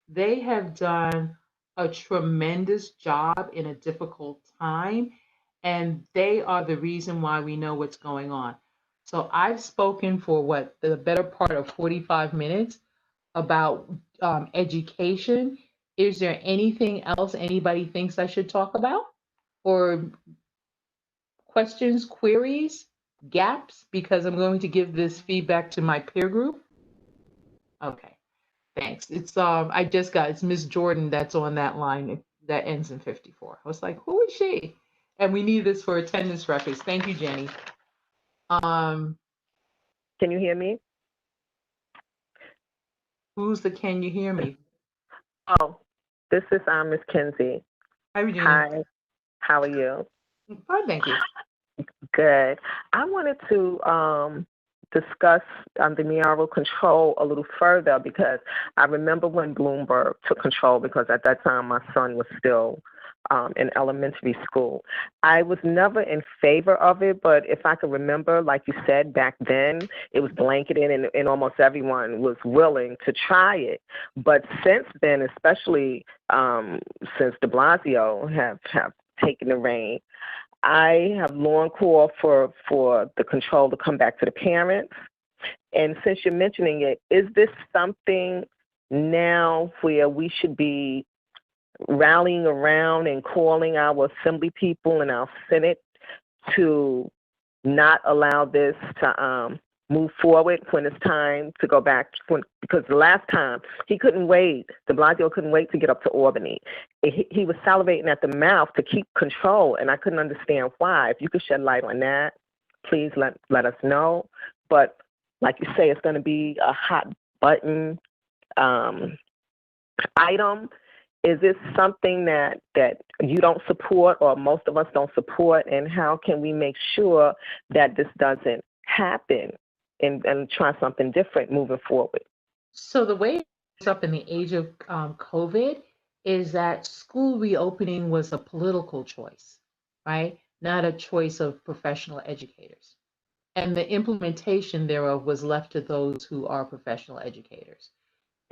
They have done a tremendous job in a difficult time, and they are the reason why we know what's going on. So I've spoken for what, the better part of 45 minutes about education. Is there anything else anybody thinks I should talk about? Or questions, queries, gaps? Because I'm going to give this feedback to my peer group. Okay, thanks. It's Miss Jordan that's on that line that ends in 54. I was like, who is she? And we need this for attendance records. Thank you, Jenny. Can you hear me? Can you hear me? Oh, this is Miss Kinsey. Hi, Regina. Hi, how are you? Fine, thank you. Good. I wanted to discuss the mayoral control a little further because I remember when Bloomberg took control, because at that time my son was still in elementary school. I was never in favor of it, but if I can remember, like you said, back then it was blanketed and almost everyone was willing to try it. But since then, especially since de Blasio have taken the reign, I have long called for the control to come back to the parents. And since you're mentioning it, is this something now where we should be rallying around and calling our assembly people and our Senate to not allow this to move forward when it's time to go back? Because the last time he couldn't wait, de Blasio couldn't wait to get up to Albany. He was salivating at the mouth to keep control, and I couldn't understand why. If you could shed light on that, please let us know. But like you say, it's going to be a hot button item. Is this something that you don't support, or most of us don't support, and how can we make sure that this doesn't happen and try something different moving forward? So the way it's up in the age of COVID is that school reopening was a political choice, right? Not a choice of professional educators. And the implementation thereof was left to those who are professional educators.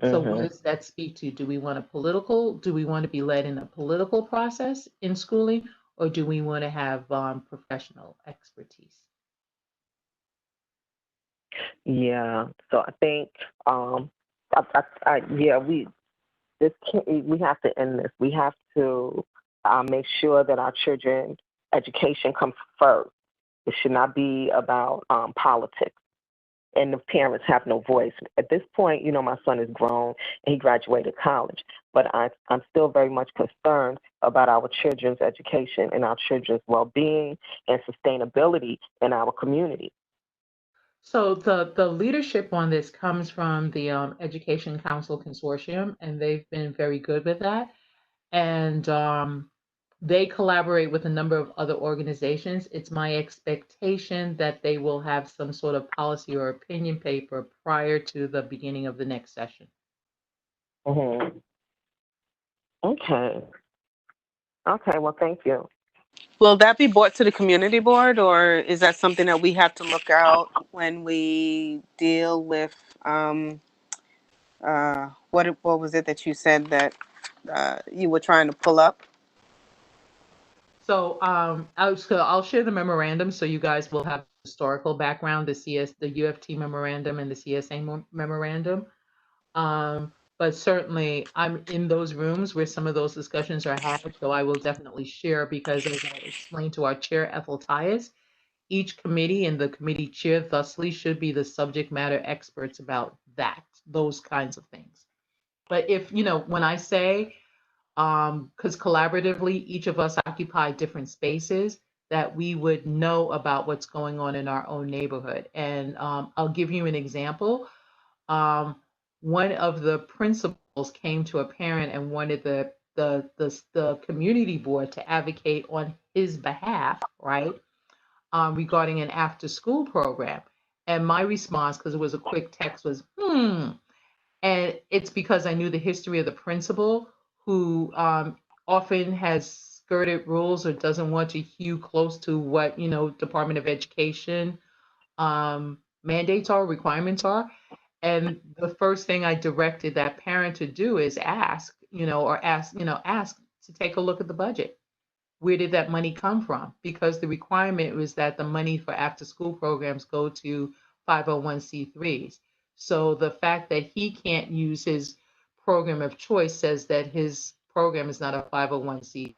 So what Mhm. does that speak to? Do we want to be led in a political process in schooling, or do we want to have professional expertise? Yeah. So I think yeah, we have to end this. We have to make sure that our children education comes first. It should not be about politics, and the parents have no voice. At this point, my son is grown and he graduated college, but I'm still very much concerned about our children's education and our children's well-being and sustainability in our community. So the leadership on this comes from the Education Council Consortium, and they've been very good with that. And they collaborate with a number of other organizations. It's my expectation that they will have some sort of policy or opinion paper prior to the beginning of the next session. Hmm. Okay. Okay. Well, thank you. Will that be brought to the community board, or is that something that we have to look out when we deal with what was it that you said that you were trying to pull up? So I'll share the memorandum so you guys will have historical background, the UFT memorandum and the CSA memorandum. But certainly I'm in those rooms where some of those discussions are had, so I will definitely share because as I explained to our chair, Ethel Tyus, each committee and the committee chair thusly should be the subject matter experts about those kinds of things. But if, when I say, because collaboratively, each of us occupy different spaces, that we would know about what's going on in our own neighborhood. And I'll give you an example. Um, one of the principals came to a parent and wanted the community board to advocate on his behalf, right? Regarding an after school program. And my response, because it was a quick text, was, And it's because I knew the history of the principal who often has skirted rules or doesn't want to hew close to what, Department of Education mandates are, requirements are. And the first thing I directed that parent to do is ask to take a look at the budget. Where did that money come from? Because the requirement was that the money for after school programs go to 501c3s. So the fact that he can't use his program of choice says that his program is not a 501c.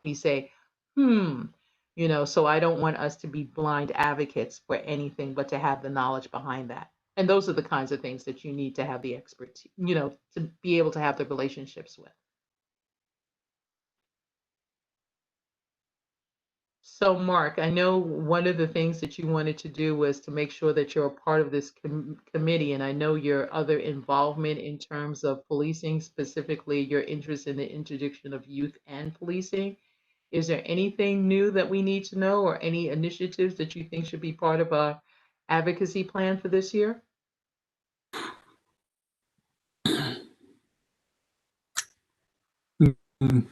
We say, so I don't want us to be blind advocates for anything, but to have the knowledge behind that. And those are the kinds of things that you need to have the expertise, to be able to have the relationships with. So, Mark, I know one of the things that you wanted to do was to make sure that you're a part of this committee, and I know your other involvement in terms of policing, specifically your interest in the interdiction of youth and policing. Is there anything new that we need to know, or any initiatives that you think should be part of a advocacy plan for this year? Mm.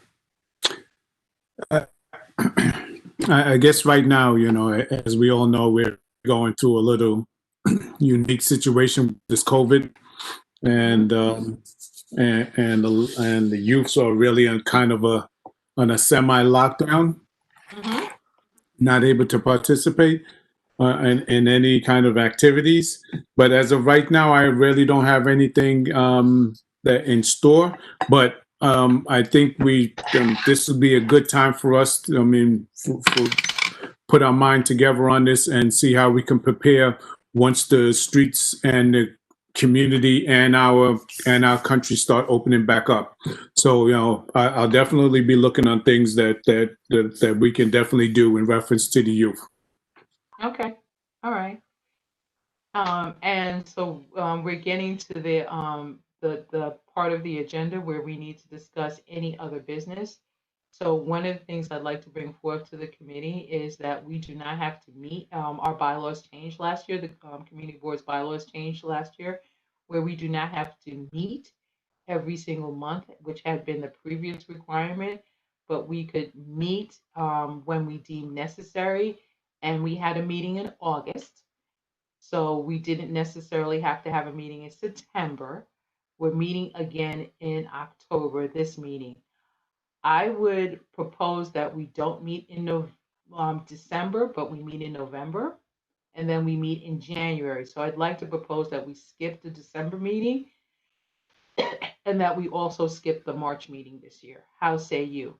I guess right now, as we all know, we're going through a little unique situation with this COVID, and and the youths are really on kind of on a semi lockdown, Mm-hmm. not able to participate in any kind of activities. But as of right now, I really don't have anything that in store. But I think this would be a good time for us. For put our mind together on this and see how we can prepare once the streets and the community and our country start opening back up. So I'll definitely be looking on things that we can definitely do in reference to the youth. Okay. All right. And so we're getting to the part of the agenda where we need to discuss any other business. So one of the things I'd like to bring forth to the committee is that we do not have to meet. Our bylaws changed last year. The community board's bylaws changed last year, where we do not have to meet every single month, which had been the previous requirement, but we could meet when we deem necessary. And we had a meeting in August. So we didn't necessarily have to have a meeting in September. We're meeting again in October, this meeting. I would propose that we don't meet in December, but we meet in November, and then we meet in January. So I'd like to propose that we skip the December meeting and that we also skip the March meeting this year. How say you?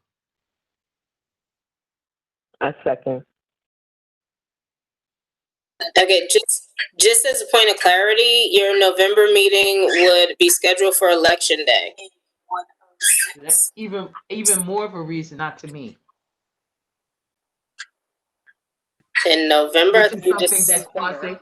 I second. Okay, just as a point of clarity, your November meeting would be scheduled for Election Day. That's even more of a reason not to meet, In November which is through something that December.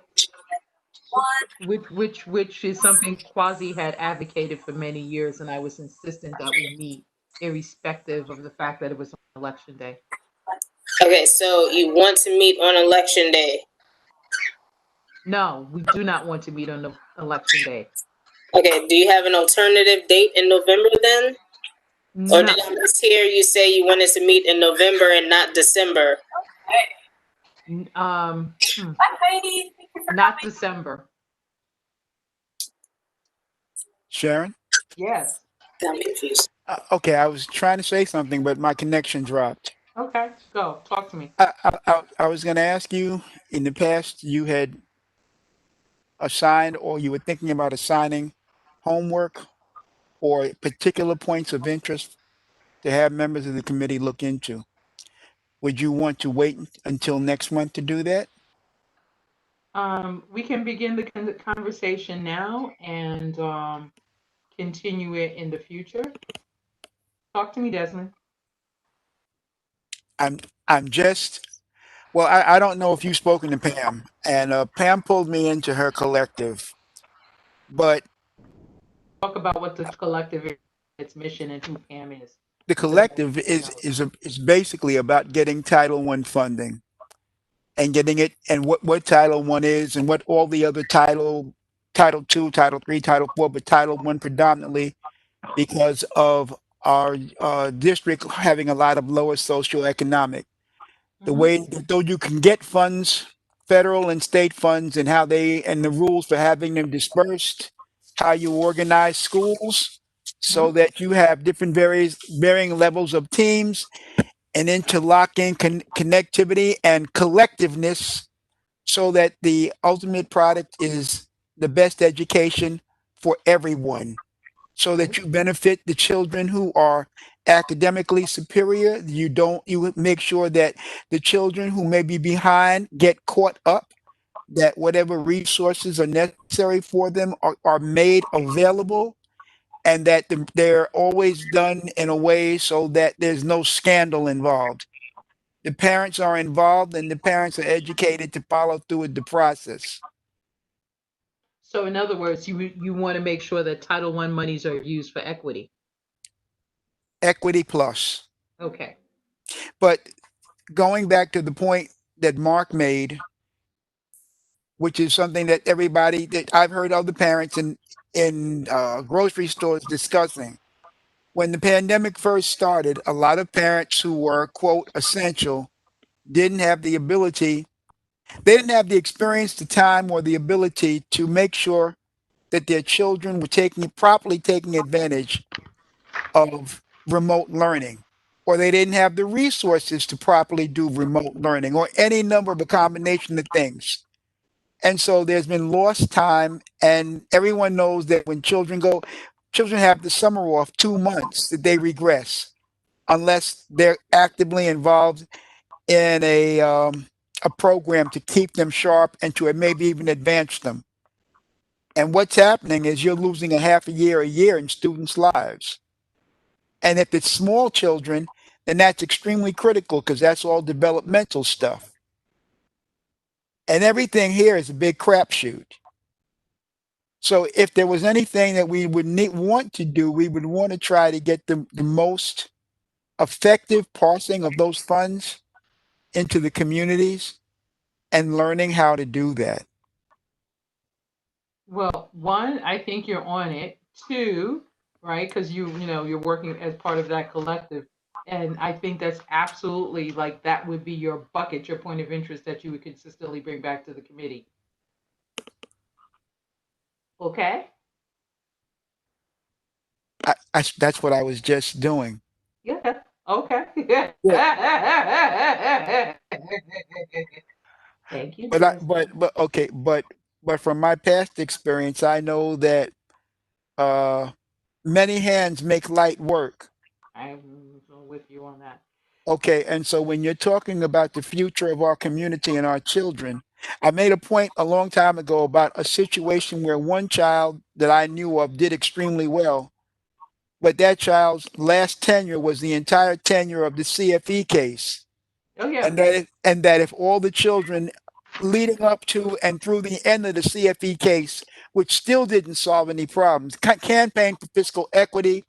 which is something Quasi had advocated for many years, and I was insistent that we meet, irrespective of the fact that it was on Election Day. Okay, so you want to meet on Election Day. No, we do not want to meet on the Election Day. Okay, do you have an alternative date in November then? Or No, did I mishear you say you wanted to meet in November and not December? Not December. Sharon? Yes. I'm confused. Okay, I was trying to say something, but my connection dropped. Okay, go talk to me. I was going to ask you, in the past, you had assigned or you were thinking about assigning homework or particular points of interest to have members of the committee look into. Would you want to wait until next month to do that? We can begin the conversation now and continue it in the future. Talk to me, Desmond. I'm just well, I don't know if you've spoken to Pam, and Pam pulled me into her collective, but Talk about what the collective is, its mission, and who Pam is. the It's in more collective detail. is basically about getting Title One funding and getting it, and what Title One is, and what all the other Title Two, Title Three, Title Four, but Title One predominantly because of our district having a lot of lower socioeconomic. The Mhm. way that though you can get funds, federal and state funds, and how they and the rules for having them dispersed, how you organize schools so Mhm. that you have different varying levels of teams and interlocking connectivity and collectiveness so that the ultimate product is the best education for everyone so that Right. you benefit the children who are academically superior. You make sure that the children who may be behind get caught up, that whatever resources are necessary for them are made available, and that they're always done in a way so that there's no scandal involved. The parents are involved and the parents are educated to follow through with the process. So, in other words, you want to make sure that Title One monies are used for equity. Equity plus. Okay. But going back to the point that Mark made, which is something that everybody that I've heard other parents in grocery stores discussing. When the pandemic first started, a lot of parents who were quote essential didn't have the ability, they didn't have the experience, the time, or the ability to make sure that their children were properly taking advantage of remote learning, or they didn't have the resources to properly do remote learning, or any number of a combination of things. And so there's been lost time, and everyone knows that when children have the summer off 2 months that they regress unless they're actively involved in a program to keep them sharp and to maybe even advance them. And what's happening is you're losing a year in students' lives. And if it's small children, then that's extremely critical because that's all developmental stuff. And everything here is a big crapshoot. So if there was anything that we would want to do, we would want to try to get the most effective parsing of those funds into the communities and learning how to do that. Well, one, I think you're on it. Two, right? Because you're working as part of that collective, and I think that's absolutely like that would be your bucket, your point of interest that you would consistently bring back to the committee. Okay? That's what I was just doing. Yeah. Okay. Yeah. Thank you, But I, Desmond. okay, but from my past experience, I know that uh, many hands make light work. I'm with you on that. Okay, and so when you're talking about the future of our community and our children, I made a point a long time ago about a situation where one child that I knew of did extremely well, but that child's last tenure was the entire tenure of the CFE case. Oh, yeah. And that if all the children leading up to and through the end of the CFE case, which still didn't solve any problems, campaign for fiscal equity,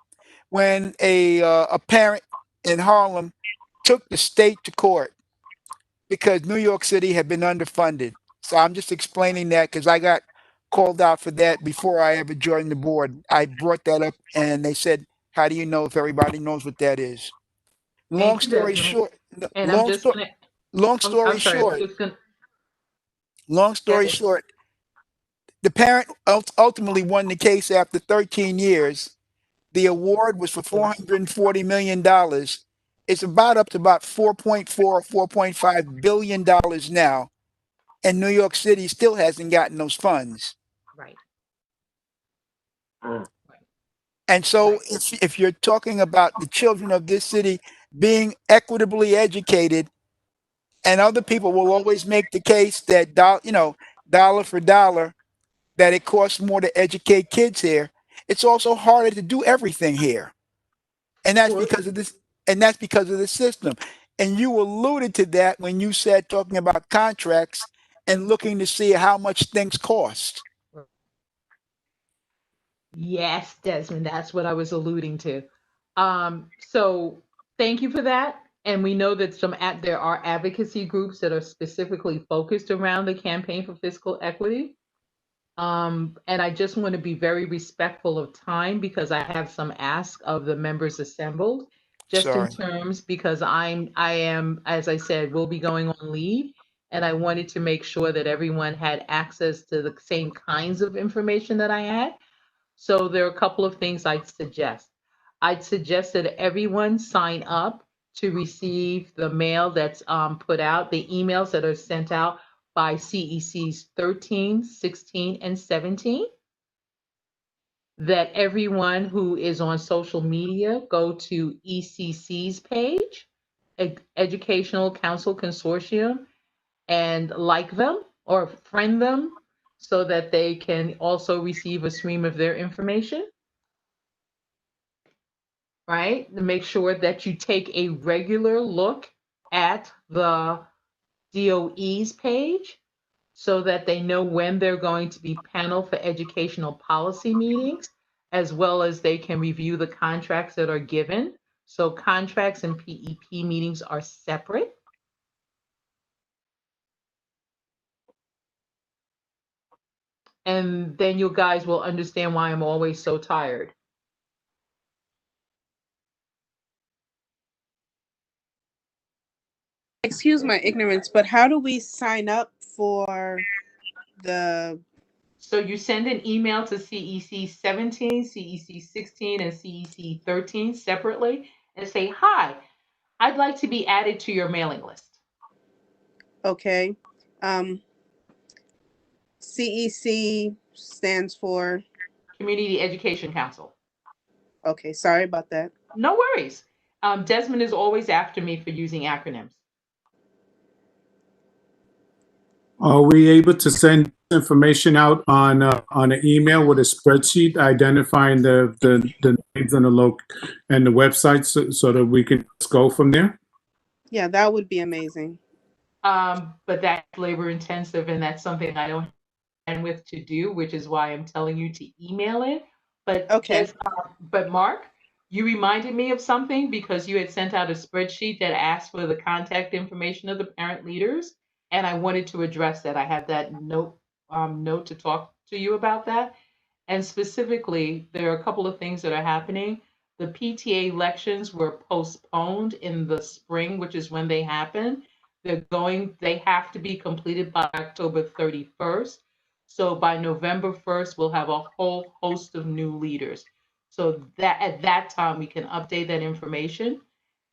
when a parent in Harlem took the state to court because New York City had been underfunded. So I'm just explaining that because I got called out for that before I ever joined the board. I brought that up and they said, "How do you know if everybody knows what that is?" Long Thank you, story Desmond. short, And I'm long just story, gonna. long I'm story sorry. I'm short, just gonna. long story short, the parent ultimately won the case after 13 years. The award was for $440 million. It's about up to about 4.4, $4.5 billion now. And New York City still hasn't gotten those funds. Right. And so Right. if you're talking about the children of this city being equitably educated, and other people will always make the case that dollar for dollar, that it costs more to educate kids here. It's also harder to do everything here. And that's Well, because of this, and that's because of the system. And you alluded to that when you said talking about contracts and looking to see how much things cost. yes, Desmond, that's what I was alluding to. So thank you for that. And we know that there are advocacy groups that are specifically focused around the campaign for fiscal equity. And I just want to be very respectful of time because I have some ask of the members assembled, just in Sorry. terms because I am, as I said, will be going on leave. And I wanted to make sure that everyone had access to the same kinds of information that I had. So there are a couple of things I'd suggest. I'd suggest that everyone sign up to receive the mail that's put out, the emails that are sent out by CECs 13, 16, and 17. That everyone who is on social media go to ECC's page, Educational Council Consortium, and like them or friend them so that they can also receive a stream of their information. Right? To make sure that you take a regular look at the DOE's page so that they know when they're going to be panel for educational policy meetings, as well as they can review the contracts that are given. So contracts and PEP meetings are separate. And then you guys will understand why I'm always so tired. Excuse my ignorance, but how do we sign up for the? So you send an email to CEC 17, CEC 16, and CEC 13 separately and say, hi, I'd like to be added to your mailing list. Okay. CEC stands for. Community Education Council. Okay, sorry about that. No worries. Desmond is always after me for using acronyms. Are we able to send information out on an email with a spreadsheet identifying the names and and the websites so that we can just go from there? Yeah, that would be amazing. But that's labor intensive, and that's something I don't have with to do, which is why I'm telling you to email it. But Okay. but Mark, you reminded me of something because you had sent out a spreadsheet that asked for the contact information of the parent leaders, and I wanted to address that. I had that note to talk to you about that. And specifically, there are a couple of things that are happening. The PTA elections were postponed in the spring, which is when they happen. They have to be completed by October 31st. So by November 1st, we'll have a whole host of new leaders. So that at that time, we can update that information.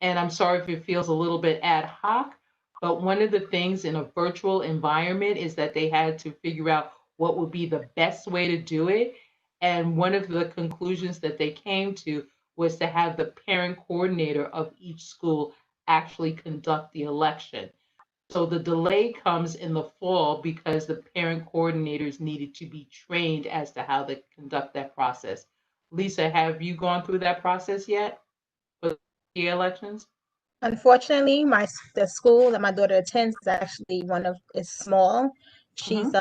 And I'm sorry if it feels a little bit ad hoc, but one of the things in a virtual environment is that they had to figure out what would be the best way to do it. And one of the conclusions that they came to was to have the parent coordinator of each school actually conduct the election. So the delay comes in the fall because the parent coordinators needed to be trained as to how to conduct that process. Lisa, have you gone through that process yet for the elections? Unfortunately, the school that my daughter attends is actually is small. She's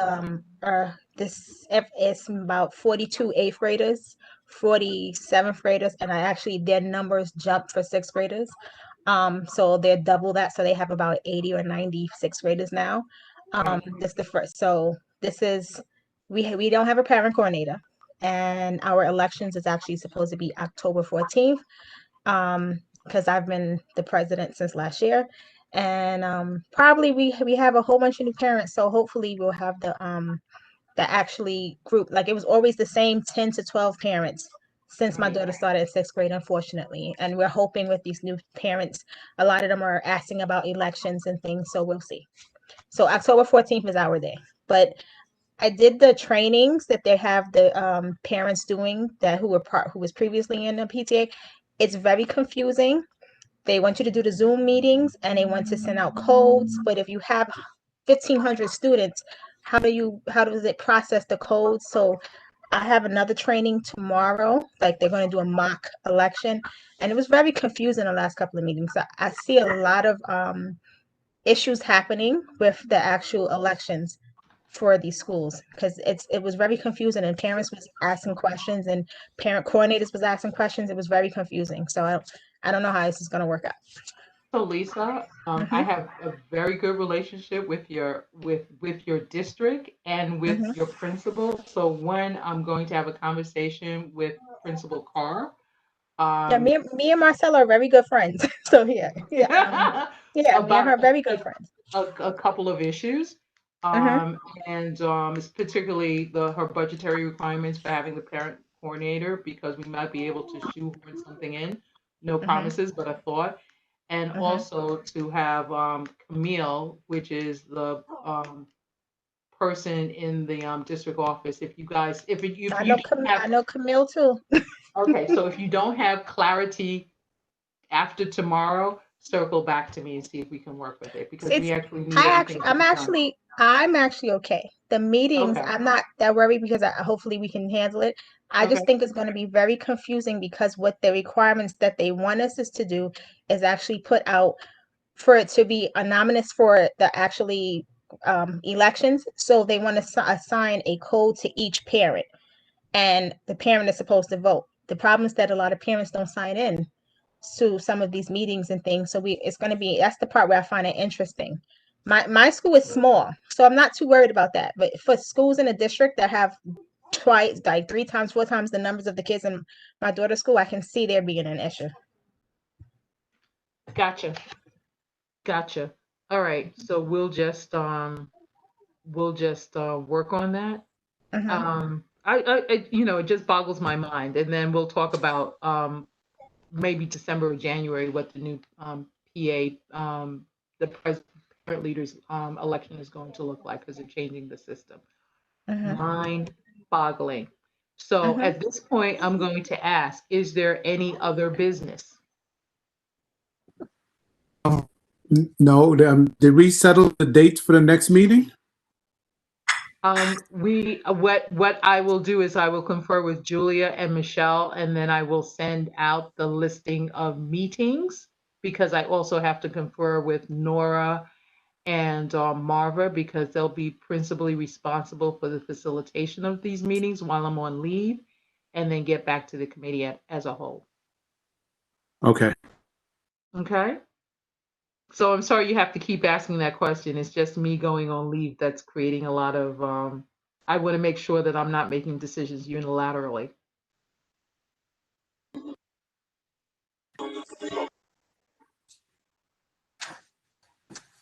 it's about 42 eighth graders, 40 seventh graders, and their numbers jumped for sixth graders. So they're double that, so they have about 80 or 90 sixth graders now. This the first. So this is we don't have a parent coordinator, and our elections is actually supposed to be October 14th. Because I've been the president since last year, and probably we have a whole bunch of new parents, so hopefully we'll have the actually group. Like, it was always the same 10 to 12 parents since my daughter started in sixth grade, unfortunately, and we're hoping with these new parents, a lot of them are asking about elections and things, so we'll see. So October 14th is our day, but I did the trainings that they have the parents doing who was previously in the PTA. It's very confusing. They want you to do the Zoom meetings and they want to send out codes, but if you have 1,500 students, how does it process the codes? So I have another training tomorrow, like they're going to do a mock election, and it was very confusing the last couple of meetings. So I see a lot of issues happening with the actual elections for these schools, because it was very confusing, and parents was asking questions and parent coordinators was asking questions. It was very confusing. So I don't know how this is going to work out. So Lisa, I have a very good relationship with your district and with Mhm. your principal. So one, I'm going to have a conversation with Principal Carr. Yeah, me and Marcella are very good friends. So yeah, yeah, me and her About are very good friends. a couple of issues. Mhm. And it's particularly her budgetary requirements for having the parent coordinator, because we might be able to shoehorn something in. No Mhm. promises, but a thought. And Mhm. also to have Camille, which is the person in the district office. If you guys, if you don't I have, know Camille too. okay, so if you don't have clarity after tomorrow, circle back to me and see if we can work with it, because we It's actually need everything to be done. I'm actually okay. The meetings, Okay. I'm not that worried because hopefully we can handle it. I Okay. just think it's going to be very confusing because what the requirements that they want us is to do is actually put out for it to be anonymous for the actually elections. So they want to assign a code to each parent, and the parent is supposed to vote. The problem is that a lot of parents don't sign in to some of these meetings and things. So it's going to be, that's the part where I find it interesting. My school is small, so I'm not too worried about that. But for schools in a district that have twice, like 3 times, 4 times the numbers of the kids in my daughter's school, I can see there being an issue. Gotcha. Gotcha. All right. So we'll just work on that. Mm-hmm. It just boggles my mind. And then we'll talk about maybe December or January what the new PA the parent leaders election is going to look like, because they're changing the system. Mm-hmm. Mind boggling. So Mm-hmm. at this point, I'm going to ask, is there any other business? No, did we settle the dates for the next meeting? What I will do is I will confer with Julia and Michelle, and then I will send out the listing of meetings, because I also have to confer with Nora and Marva, because they'll be principally responsible for the facilitation of these meetings while I'm on leave, and then get back to the committee as a whole. Okay. Okay. So I'm sorry you have to keep asking that question. It's just me going on leave that's creating a lot of, I want to make sure that I'm not making decisions unilaterally.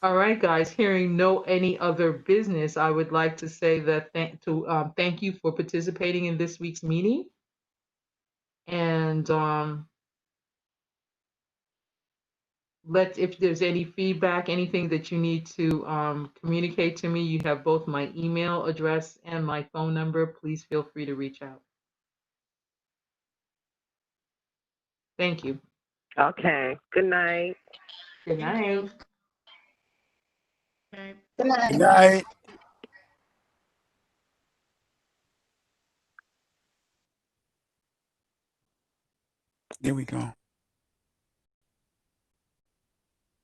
All right, guys, hearing no any other business, I would like to say that thank you for participating in this week's meeting. And if there's any feedback, anything that you need to communicate to me, you have both my email address and my phone number. Please feel free to reach out. Thank you. Okay. Good night. Good night. Good night. Good night. There we go.